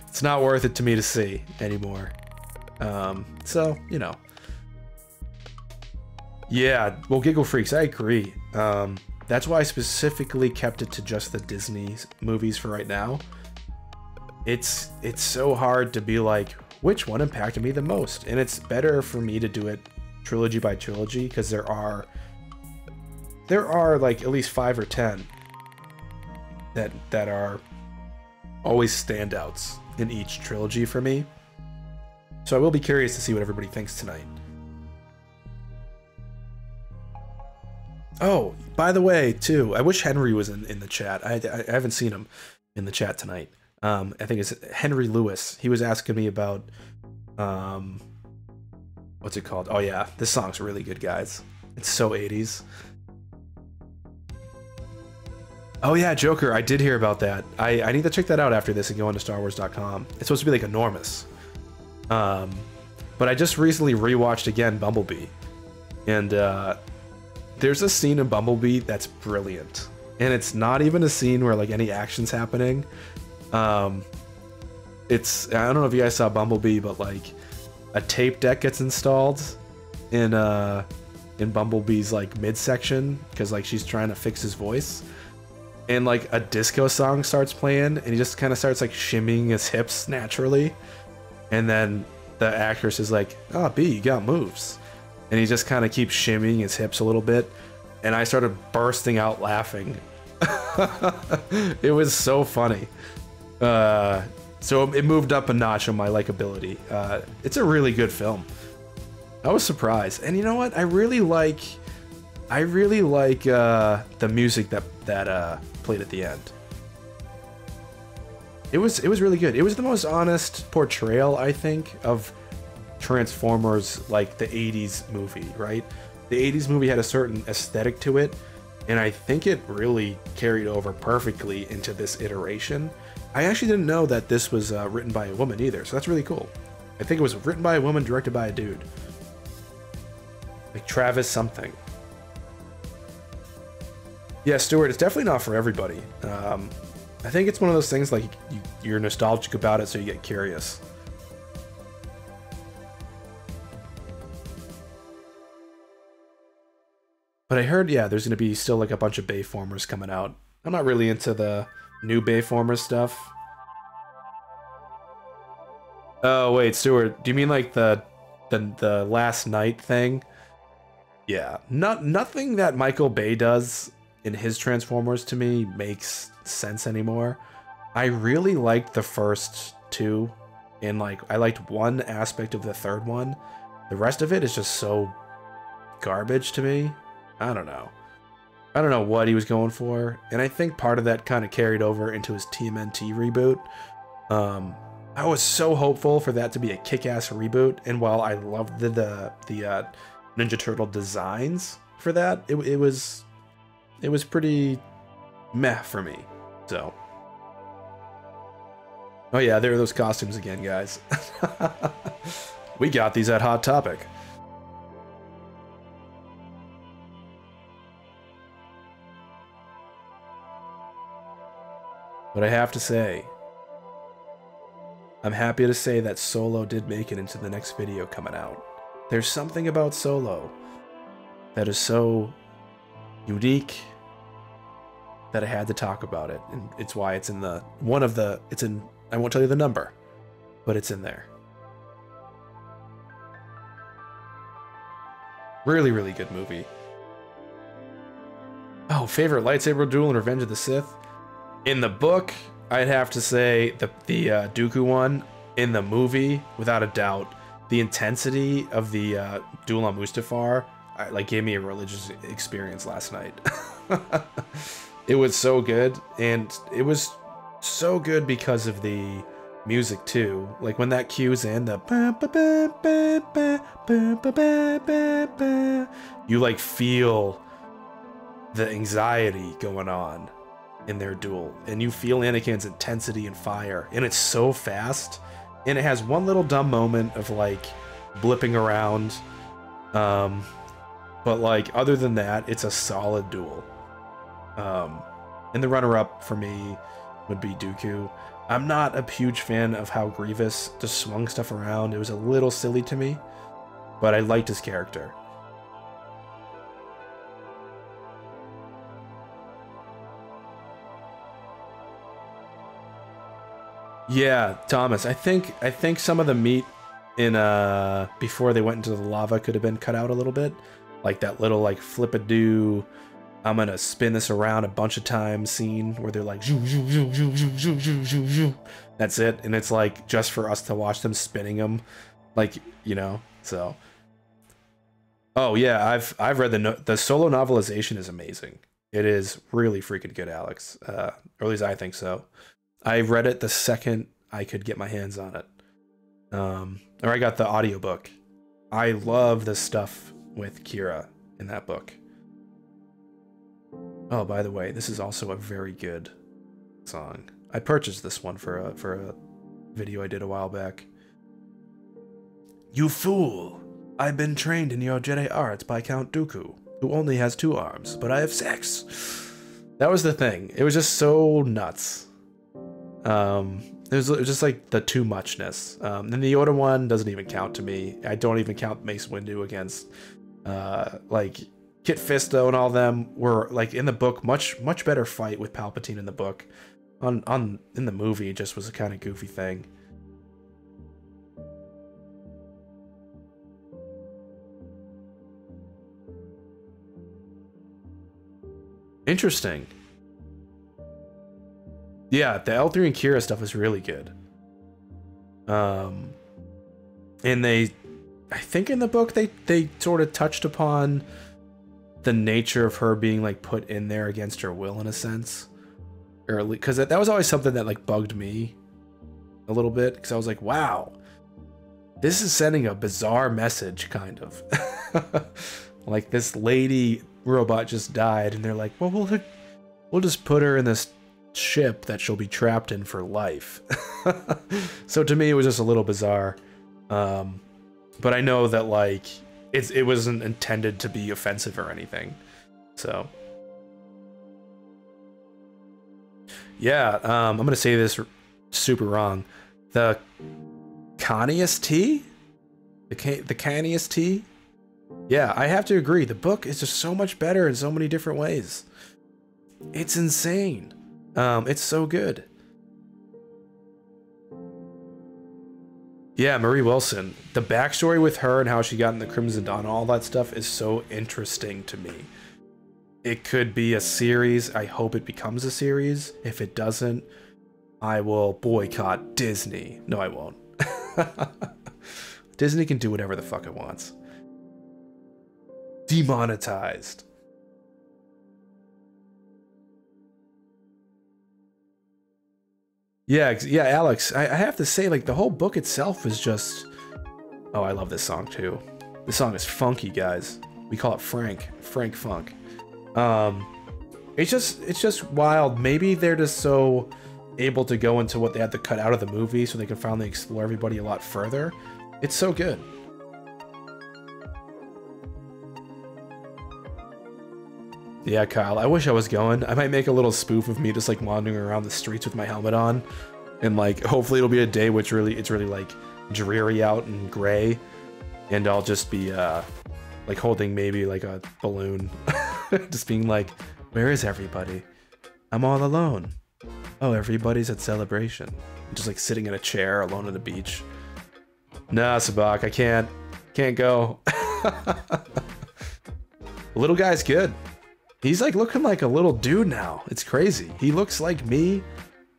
It's not worth it to me to see anymore. So, you know. Yeah, well, Giggle Freaks, I agree. That's why I specifically kept it to just the Disney movies for right now. It's so hard to be like, which one impacted me the most? And it's better for me to do it trilogy by trilogy, because there are like at least 5 or 10 that are always standouts in each trilogy for me. So I will be curious to see what everybody thinks tonight. Oh, by the way, too, I wish Henry was in the chat. I haven't seen him in the chat tonight. I think it's Henry Lewis. He was asking me about, what's it called? Oh yeah, this song's really good, guys. It's so 80s. Oh yeah, Joker, I did hear about that. I need to check that out after this and go onto StarWars.com. It's supposed to be like enormous. But I just recently rewatched again Bumblebee. And there's a scene in Bumblebee that's brilliant. And it's not even a scene where like any action's happening. It's, I don't know if you guys saw Bumblebee, but like a tape deck gets installed in Bumblebee's like midsection because like she's trying to fix his voice. And like a disco song starts playing and he just kind of starts like shimmying his hips naturally. And then the actress is like, "Oh, B, you got moves." And he just kind of keeps shimmying his hips a little bit. And I started bursting out laughing. It was so funny. So it moved up a notch on my likability. It's a really good film. I was surprised. And you know what? I really like the music that played at the end. It was really good. It was the most honest portrayal, I think, of Transformers, like the 80s movie, right? The 80s movie had a certain aesthetic to it, and I think it really carried over perfectly into this iteration. I actually didn't know that this was written by a woman either, so that's really cool. I think it was written by a woman, directed by a dude. Like Travis something. Yeah, Stuart, it's definitely not for everybody. I think it's one of those things like you're nostalgic about it, so you get curious. But I heard, yeah, there's going to be still like a bunch of Bayformers coming out. I'm not really into the new Bayformers stuff. Oh, wait, Stuart, do you mean like the last night thing? Yeah, nothing that Michael Bay does in his Transformers to me makes sense anymore. I really liked the first two, and like I liked one aspect of the third one. The rest of it is just so garbage to me. I don't know what he was going for, and I think part of that kind of carried over into his TMNT reboot. I was so hopeful for that to be a kick-ass reboot, and while I loved the Ninja Turtle designs for that, it was pretty meh for me. So, oh yeah, there are those costumes again, guys. We got these at Hot Topic. But I have to say, I'm happy to say that Solo did make it into the next video coming out. There's something about Solo that is so unique that I had to talk about it, and it's why it's in the it's in, I won't tell you the number, but it's in there. Really, really good movie. Oh, favorite lightsaber duel in Revenge of the Sith? In the book, I'd have to say the Dooku one. In the movie, without a doubt, the intensity of the duel on Mustafar gave me a religious experience last night. It was so good, and it was so good because of the music too. Like when that cues in, the you like feel the anxiety going on in their duel, and you feel Anakin's intensity and fire, and it's so fast, and it has one little dumb moment of like blipping around, but like other than that, it's a solid duel. And the runner-up for me would be Dooku. I'm not a huge fan of how Grievous just swung stuff around. It was a little silly to me, but I liked his character. Yeah, Thomas, I think some of the meat in before they went into the lava could have been cut out a little bit. Like that little like flip-a-doo, I'm gonna spin this around a bunch of times scene where they're like zoo, zoo, zoo, zoo, zoo, zoo, zoo, zoo, zoo. That's it, and it's like just for us to watch them spinning them, like, you know. So oh yeah, I've read the solo novelization is amazing. It is really freaking good, Alex. Or at least I think so. I read it the second I could get my hands on it. Or I got the audiobook. I love the stuff with Kira in that book. Oh, by the way, this is also a very good song. I purchased this one for a video I did a while back. You fool! I've been trained in your Jedi arts by Count Dooku, who only has 2 arms, but I have 6. That was the thing. It was just so nuts. It was just like the too muchness. And the Yoda one doesn't even count to me. I don't even count Mace Windu against like Kit Fisto and all them were like in the book much better fight with Palpatine in the book. In the movie, it just was a kind of goofy thing. Interesting. Yeah, the L3 and Kira stuff is really good. And I think in the book they sort of touched upon the nature of her being like put in there against her will in a sense, or because that was always something that like bugged me a little bit, because I was like, wow, this is sending a bizarre message, kind of. Like this lady robot just died, and they're like, well, we'll just put her in this ship that she'll be trapped in for life. So to me, it was just a little bizarre. But I know that like it wasn't intended to be offensive or anything. So yeah, I'm gonna say this super wrong. The Canius tea? The Canius tea? Yeah, I have to agree. The book is just so much better in so many different ways. It's insane. It's so good. Yeah, Marie Wilson. The backstory with her and how she got in the Crimson Dawn, all that stuff is so interesting to me. It could be a series. I hope it becomes a series. If it doesn't, I will boycott Disney. No, I won't. Disney can do whatever the fuck it wants. Demonetized. Yeah, Alex, I have to say, like, the whole book itself is just... Oh, I love this song, too. This song is funky, guys. We call it Frank Funk. It's just wild. Maybe they're just so able to go into what they had to cut out of the movie so they can finally explore everybody a lot further. It's so good. Yeah, Kyle, I wish I was going. I might make a little spoof of me just like wandering around the streets with my helmet on, and like hopefully it'll be a day which it's really like dreary out and gray, and I'll just be like holding maybe like a balloon, just being like, where is everybody? I'm all alone. Oh, everybody's at Celebration. I'm just like sitting in a chair alone on the beach. Nah, Sabak, I can't go. Little guy's good. He's like looking like a little dude now. It's crazy. He looks like me,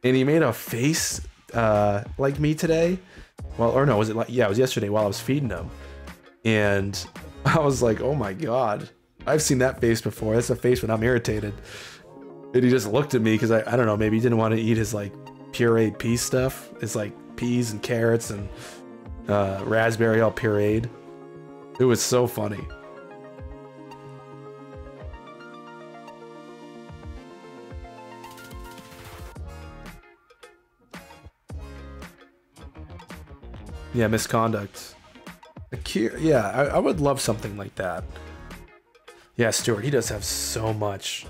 and he made a face like me today. Well, or no, was it like, yeah, it was yesterday while I was feeding him. And I was like, oh my God, I've seen that face before. That's a face when I'm irritated. And he just looked at me because I don't know, maybe he didn't want to eat his like pureed pea stuff. It's like peas and carrots and raspberry all pureed. It was so funny. Yeah, misconduct. Yeah, I would love something like that. Yeah, Stuart, he does have so much.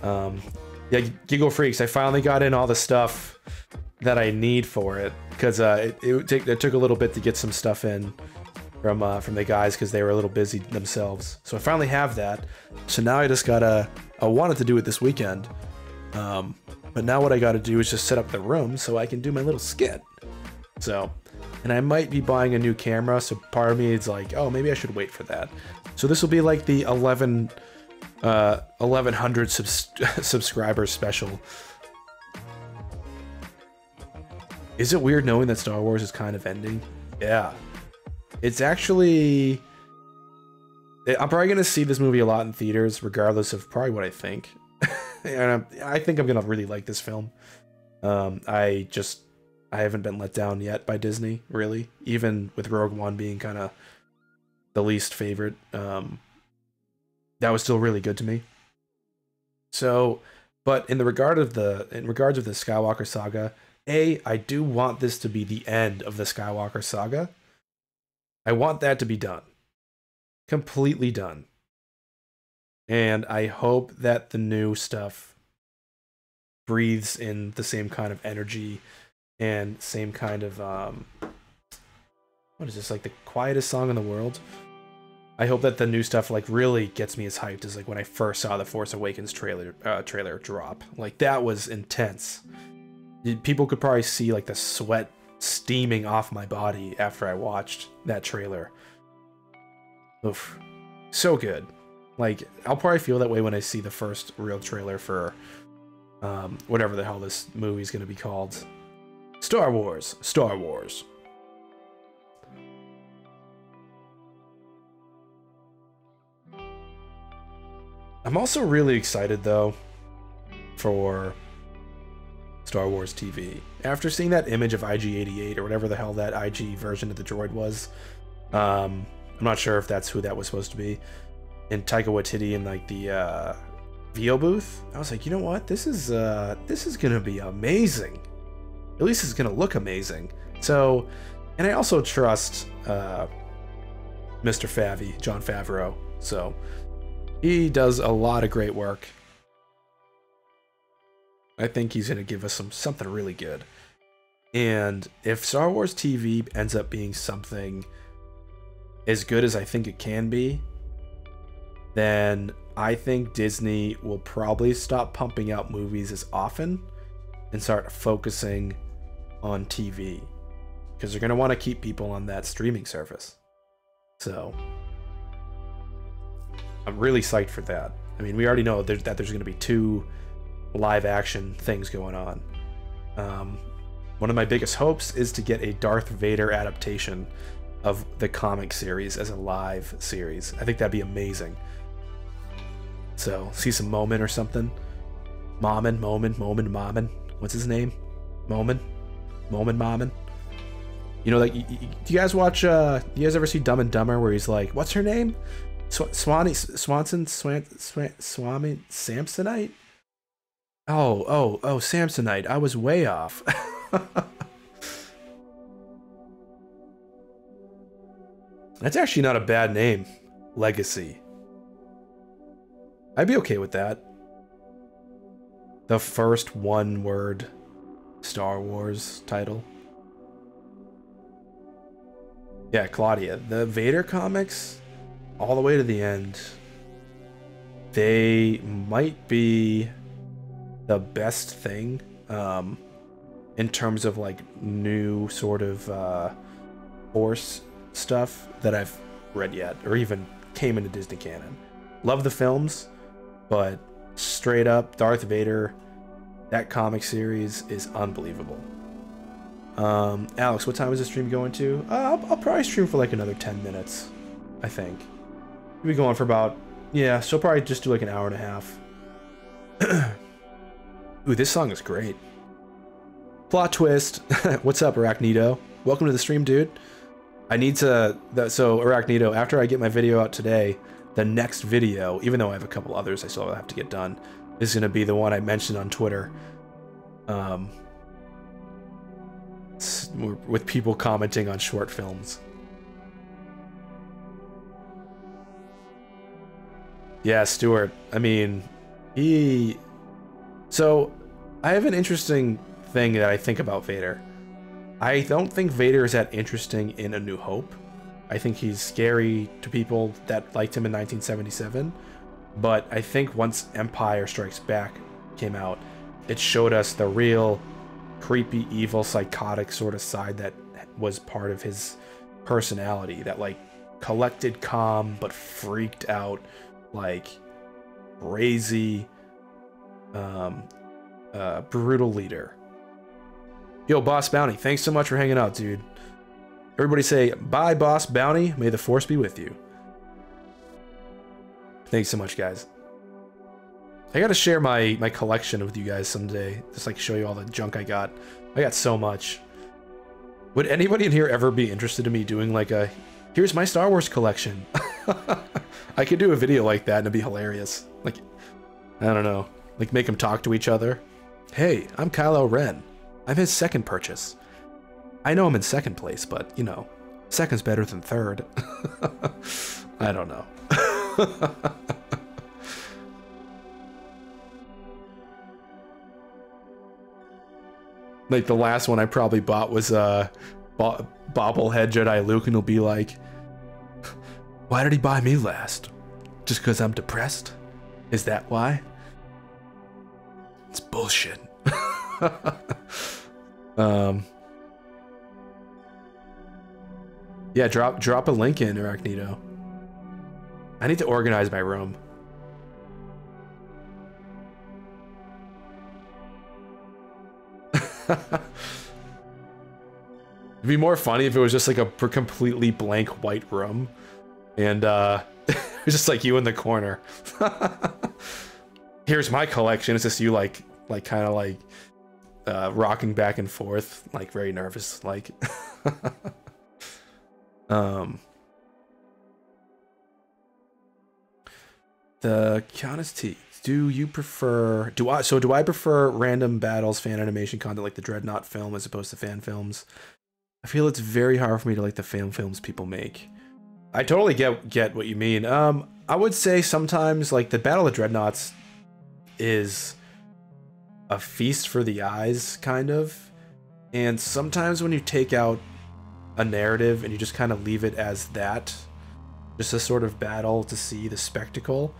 Yeah, Giggle Freaks, I finally got in all the stuff that I need for it. Because it took a little bit to get some stuff in from the guys because they were a little busy themselves. So I finally have that. So now I just gotta... I wanted to do it this weekend. But now what I gotta do is just set up the room so I can do my little skit. So... And I might be buying a new camera, so part of me is like, oh, maybe I should wait for that. So this will be like the 1100 subscribers special. Is it weird knowing that Star Wars is kind of ending? Yeah. It's actually... I'm probably going to see this movie a lot in theaters, regardless of probably what I think. And I think I'm going to really like this film. I haven't been let down yet by Disney, really. Even with Rogue One being kind of the least favorite, that was still really good to me. So, but in regards of the Skywalker saga, I do want this to be the end of the Skywalker saga. I want that to be done, completely done, and I hope that the new stuff breathes in the same kind of energy. And same kind of, what is this, like the quietest song in the world? I hope that the new stuff like really gets me as hyped as like when I first saw the Force Awakens trailer drop. Like that was intense. People could probably see like the sweat steaming off my body after I watched that trailer. Oof. So good. Like, I'll probably feel that way when I see the first real trailer for whatever the hell this movie's gonna be called. Star Wars. Star Wars. I'm also really excited, though, for Star Wars TV. After seeing that image of IG-88, or whatever the hell that IG version of the droid was, I'm not sure if that's who that was supposed to be, and Taika Waititi in, like, the VO booth, I was like, you know what? This is gonna be amazing. At least it's gonna look amazing. So, and I also trust Mr. Favy, Jon Favreau. So, he does a lot of great work. I think he's gonna give us something really good. And if Star Wars TV ends up being something as good as I think it can be, then I think Disney will probably stop pumping out movies as often and start focusing on TV, because they're going to want to keep people on that streaming service. So I'm really psyched for that. I mean, we already know that there's going to be 2 live action things going on. One of my biggest hopes is to get a Darth Vader adaptation of the comic series as a live series. I think that'd be amazing. So see some Momin or something. Momin. What's his name? Momin. You know, like, do you guys watch, you guys ever see Dumb and Dumber, where he's like, what's her name? Samsonite? Oh, Samsonite. I was way off. That's actually not a bad name. Legacy. I'd be okay with that. The first one-word Star Wars title. Yeah, Claudia. The Vader comics, all the way to the end, they might be the best thing in terms of like new sort of Force stuff that I've read yet, or even came into Disney canon. Love the films, but straight up Darth Vader, that comic series is unbelievable. Alex, what time is the stream going to? I'll probably stream for like another 10 minutes, I think. We'll be going for about, yeah, so probably just do like an hour and a half. Ooh, this song is great. Plot twist. What's up, Arachnido? Welcome to the stream, dude. I need to, so Arachnido, after I get my video out today, the next video, even though I have a couple others I still have to get done, is going to be the one I mentioned on Twitter. With people commenting on short films. Yeah, Stuart. I mean, so I have an interesting thing that I think about Vader. I don't think Vader is that interesting in A New Hope. I think he's scary to people that liked him in 1977. But I think once Empire Strikes Back came out, it showed us the real creepy, evil, psychotic sort of side that was part of his personality. That like collected, calm, but freaked out, like crazy, brutal leader. Yo, Boss Bounty, thanks so much for hanging out, dude. Everybody say, bye, Boss Bounty. May the Force be with you. Thanks so much, guys. I gotta share my collection with you guys someday. Just like show you all the junk I got. I got so much. Would anybody in here ever be interested in me doing like a, here's my Star Wars collection? I could do a video like that and it'd be hilarious. Like, I don't know. Like make them talk to each other. Hey, I'm Kylo Ren. I'm his second purchase. I know I'm in second place, but, you know, second's better than third. I don't know. Like, the last one I probably bought was bobblehead Jedi Luke, and he'll be like, why did he buy me last? Just because I'm depressed? Is that why? It's bullshit. Yeah, drop a link in, Arachnido. I need to organize my room. It'd be more funny if it was just like a completely blank white room, and it was just like you in the corner. Here's my collection. It's just you like kind of like rocking back and forth, like very nervous, like. The Countess T. Do you prefer? Do I prefer random battles, fan animation content like the Dreadnought film as opposed to fan films? I feel it's very hard for me to like the fan films people make. I totally get what you mean. I would say sometimes like the Battle of Dreadnoughts is a feast for the eyes, kind of. And sometimes when you take out a narrative and you just kind of leave it as that, just a sort of battle to see the spectacle,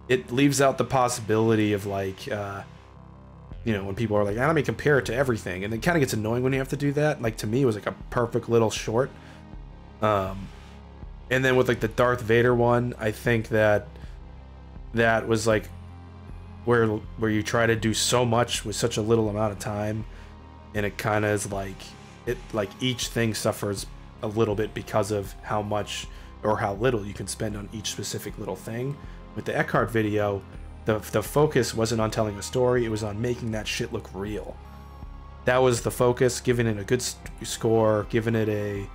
it leaves out the possibility of like, you know, when people are like, let me compare it to everything, and it kind of gets annoying when you have to do that. Like, to me, it was like a perfect little short. And then with like the Darth Vader one, I think that was like where you try to do so much with such a little amount of time, and it kind of is like, it like each thing suffers a little bit because of how much or how little you can spend on each specific little thing. With the Eckhart video, the focus wasn't on telling a story, it was on making that shit look real. That was the focus, giving it a good score, giving it a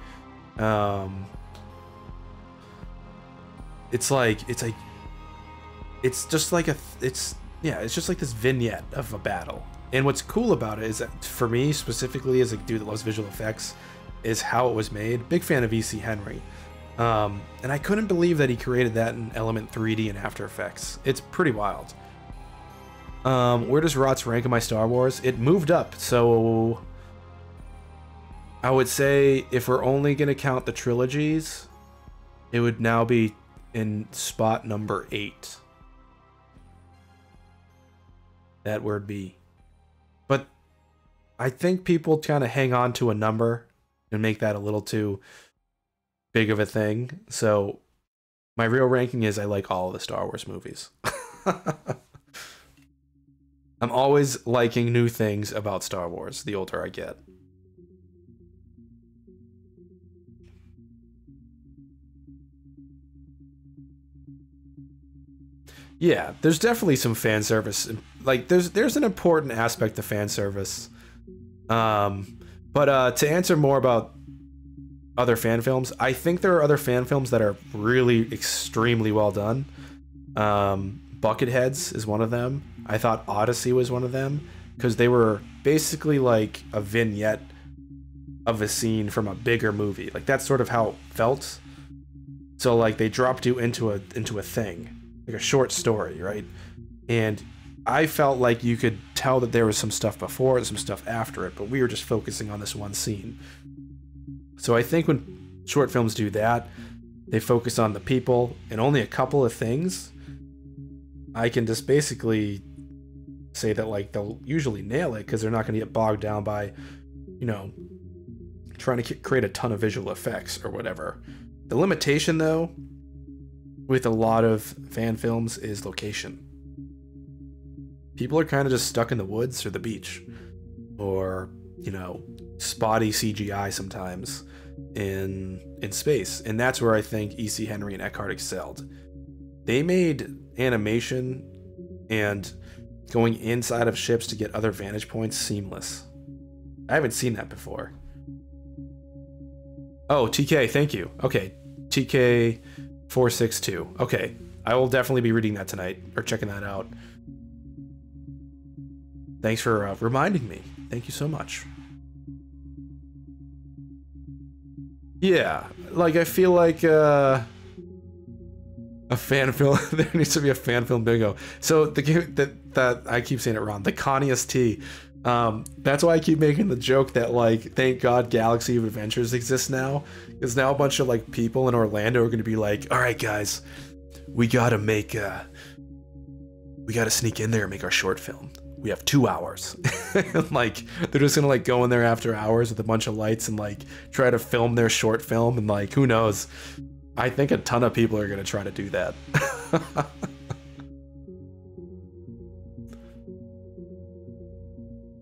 it's just like it's just like this vignette of a battle. And what's cool about it is that, for me specifically, as a dude that loves visual effects, is how it was made. Big fan of E.C. Henry. And I couldn't believe that he created that in Element 3D and After Effects. It's pretty wild. Where does ROTS rank in my Star Wars? It moved up, so I would say if we're only going to count the trilogies, it would now be in spot number 8. that word be. But I think people kind of hang on to a number and make that a little too big of a thing. So my real ranking is I like all of the Star Wars movies. I'm always liking new things about Star Wars the older I get. Yeah, there's definitely some fan service. Like there's an important aspect to fan service. But to answer more about other fan films, I think there are other fan films that are really extremely well done. Bucketheads is one of them. I thought Odyssey was one of them because they were basically like a vignette of a scene from a bigger movie. Like that's sort of how it felt. So like they dropped you into a thing, like a short story, right? And I felt like you could tell that there was some stuff before and some stuff after it, but we were just focusing on this one scene. So I think when short films do that, they focus on the people and only a couple of things. I can just basically say that like they'll usually nail it because they're not going to get bogged down by, you know, trying to create a ton of visual effects or whatever. The limitation though with a lot of fan films is location. People are kind of just stuck in the woods or the beach or, you know, spotty CGI sometimes in space. And that's where I think E.C. Henry and Eckhart excelled. They made animation and going inside of ships to get other vantage points seamless. I haven't seen that before. Oh, TK, thank you. Okay, TK462. Okay, I will definitely be reading that tonight or checking that out. Thanks for reminding me. Thank you so much. Yeah, like I feel like a fan film. There needs to be a fan film bingo. So the game that I keep saying it wrong. The Conniest T. That's why I keep making the joke that like, thank God Galaxy of Adventures exists now, because now a bunch of like people in Orlando are going to be like, all right guys, we gotta sneak in there and make our short film. We have 2 hours. And like they're just gonna like go in there after hours with a bunch of lights and like try to film their short film, and like who knows, I think a ton of people are gonna try to do that.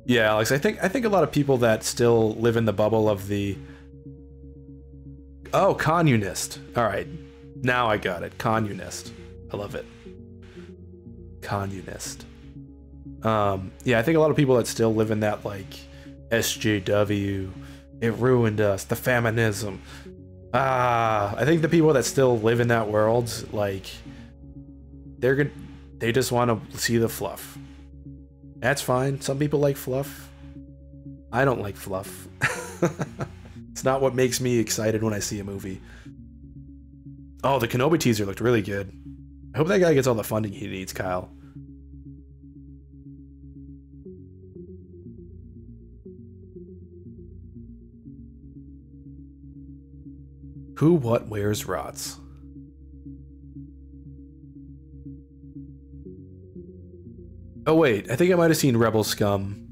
Yeah, Alex, I think a lot of people that still live in the bubble of the communist. All right, now I got it. Communist. I love it. Communist. Yeah, I think a lot of people that still live in that like SJW, it ruined us, the feminism. I think the people that still live in that world, like they just want to see the fluff. That's fine. Some people like fluff. I don't like fluff. It's not what makes me excited when I see a movie. Oh, the Kenobi teaser looked really good. I hope that guy gets all the funding he needs, Kyle. Who, what, where's rots? Oh wait, I think I might have seen Rebel Scum.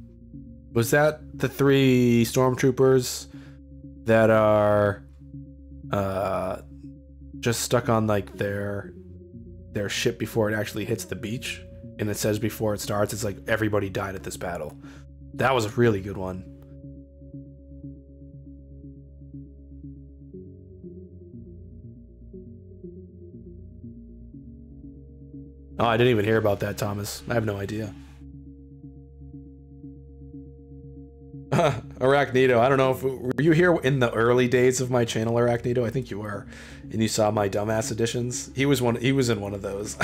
Was that the 3 stormtroopers that are just stuck on like their ship before it actually hits the beach? And it says before it starts, it's like everybody died at this battle. That was a really good one. Oh, I didn't even hear about that, Thomas. I have no idea. Arachnido, I don't know if were you here in the early days of my channel, Arachnido? I think you were, and you saw my dumbass editions. He was in one of those.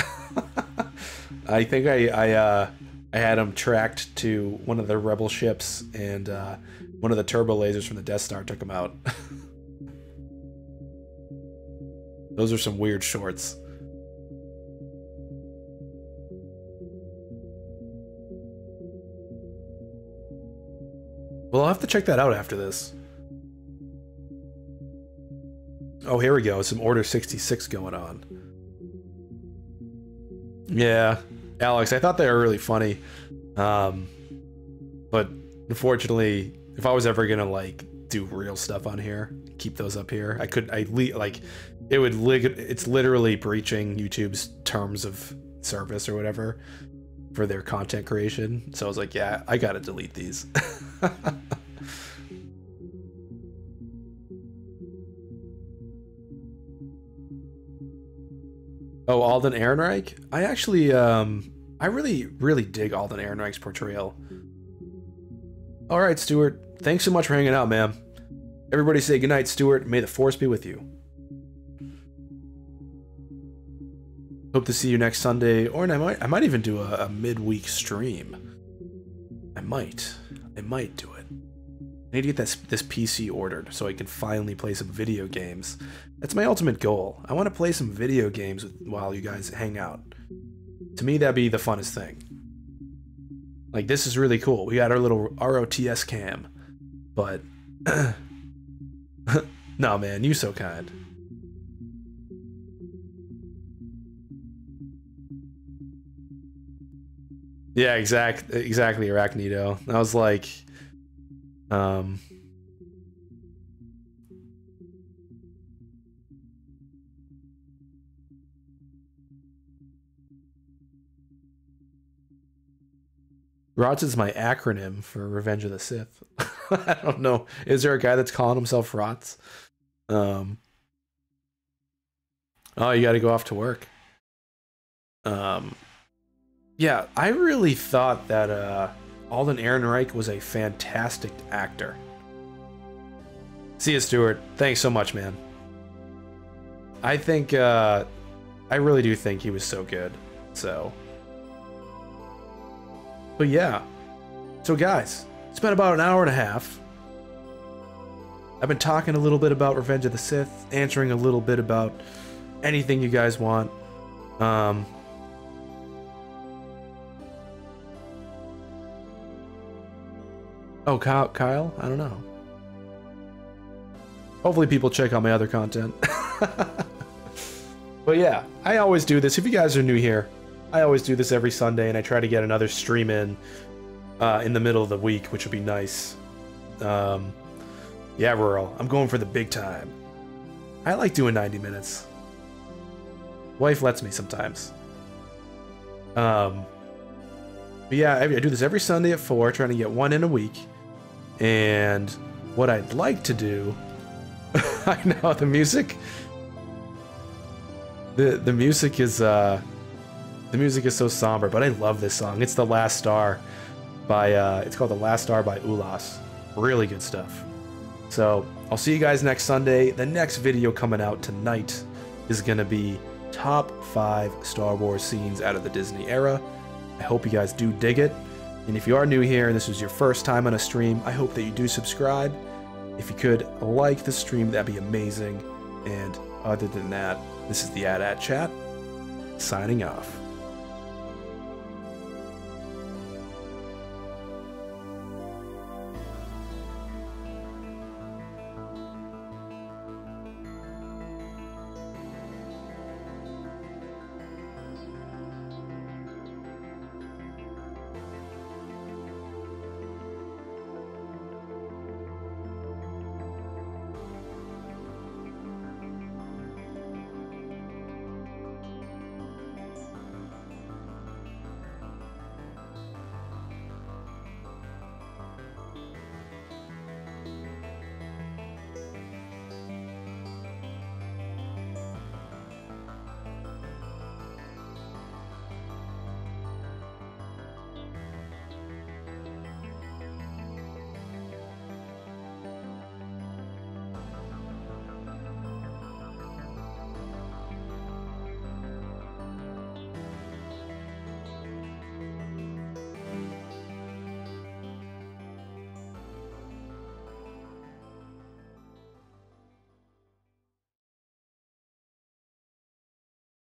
I think I had him tracked to one of the rebel ships, and one of the turbo lasers from the Death Star took him out. Those are some weird shorts. Well, I'll have to check that out after this. Oh, here we go. Some Order 66 going on. Yeah. Alex, I thought they were really funny. But unfortunately, if I was ever gonna like do real stuff on here, keep those up here, it's literally breaching YouTube's terms of service or whatever for their content creation. So I was like, yeah, I gotta delete these. Oh, Alden Ehrenreich? I actually, I really dig Alden Ehrenreich's portrayal. All right, Stuart. Thanks so much for hanging out, man. Everybody say goodnight, Stuart. May the Force be with you. Hope to see you next Sunday, or I might even do a midweek stream. I might do it. I need to get this PC ordered so I can finally play some video games. That's my ultimate goal. I want to play some video games while you guys hang out. To me, that'd be the funnest thing. Like, this is really cool. We got our little ROTS cam. But... no, man, you so kind. Yeah, exactly, Arachnido. I was like... ROTS is my acronym for Revenge of the Sith. I don't know. Is there a guy that's calling himself ROTS? Oh, you gotta go off to work. Yeah, I really thought that Alden Ehrenreich was a fantastic actor. See you, Stuart. Thanks so much, man. I think, I really do think he was so good, so... But yeah, so guys, it's been about an hour and a half. I've been talking a little bit about Revenge of the Sith, answering a little bit about anything you guys want. Oh, Kyle? I don't know. Hopefully people check out my other content. But yeah, I always do this. If you guys are new here, I always do this every Sunday, and I try to get another stream in the middle of the week, which would be nice. Yeah, Rural, I'm going for the big time. I like doing 90 minutes. Wife lets me sometimes. But yeah, I do this every Sunday at 4, trying to get one in a week. And what I'd like to do... I know, the music... The music is... The music is so somber, but I love this song. It's The Last Star by, it's called The Last Star by Ulas. Really good stuff. So, I'll see you guys next Sunday. The next video coming out tonight is gonna be top 5 Star Wars scenes out of the Disney era. I hope you guys do dig it. And if you are new here and this was your first time on a stream, I hope that you do subscribe. If you could like the stream, that'd be amazing. And other than that, this is the AT-AT Chat, signing off.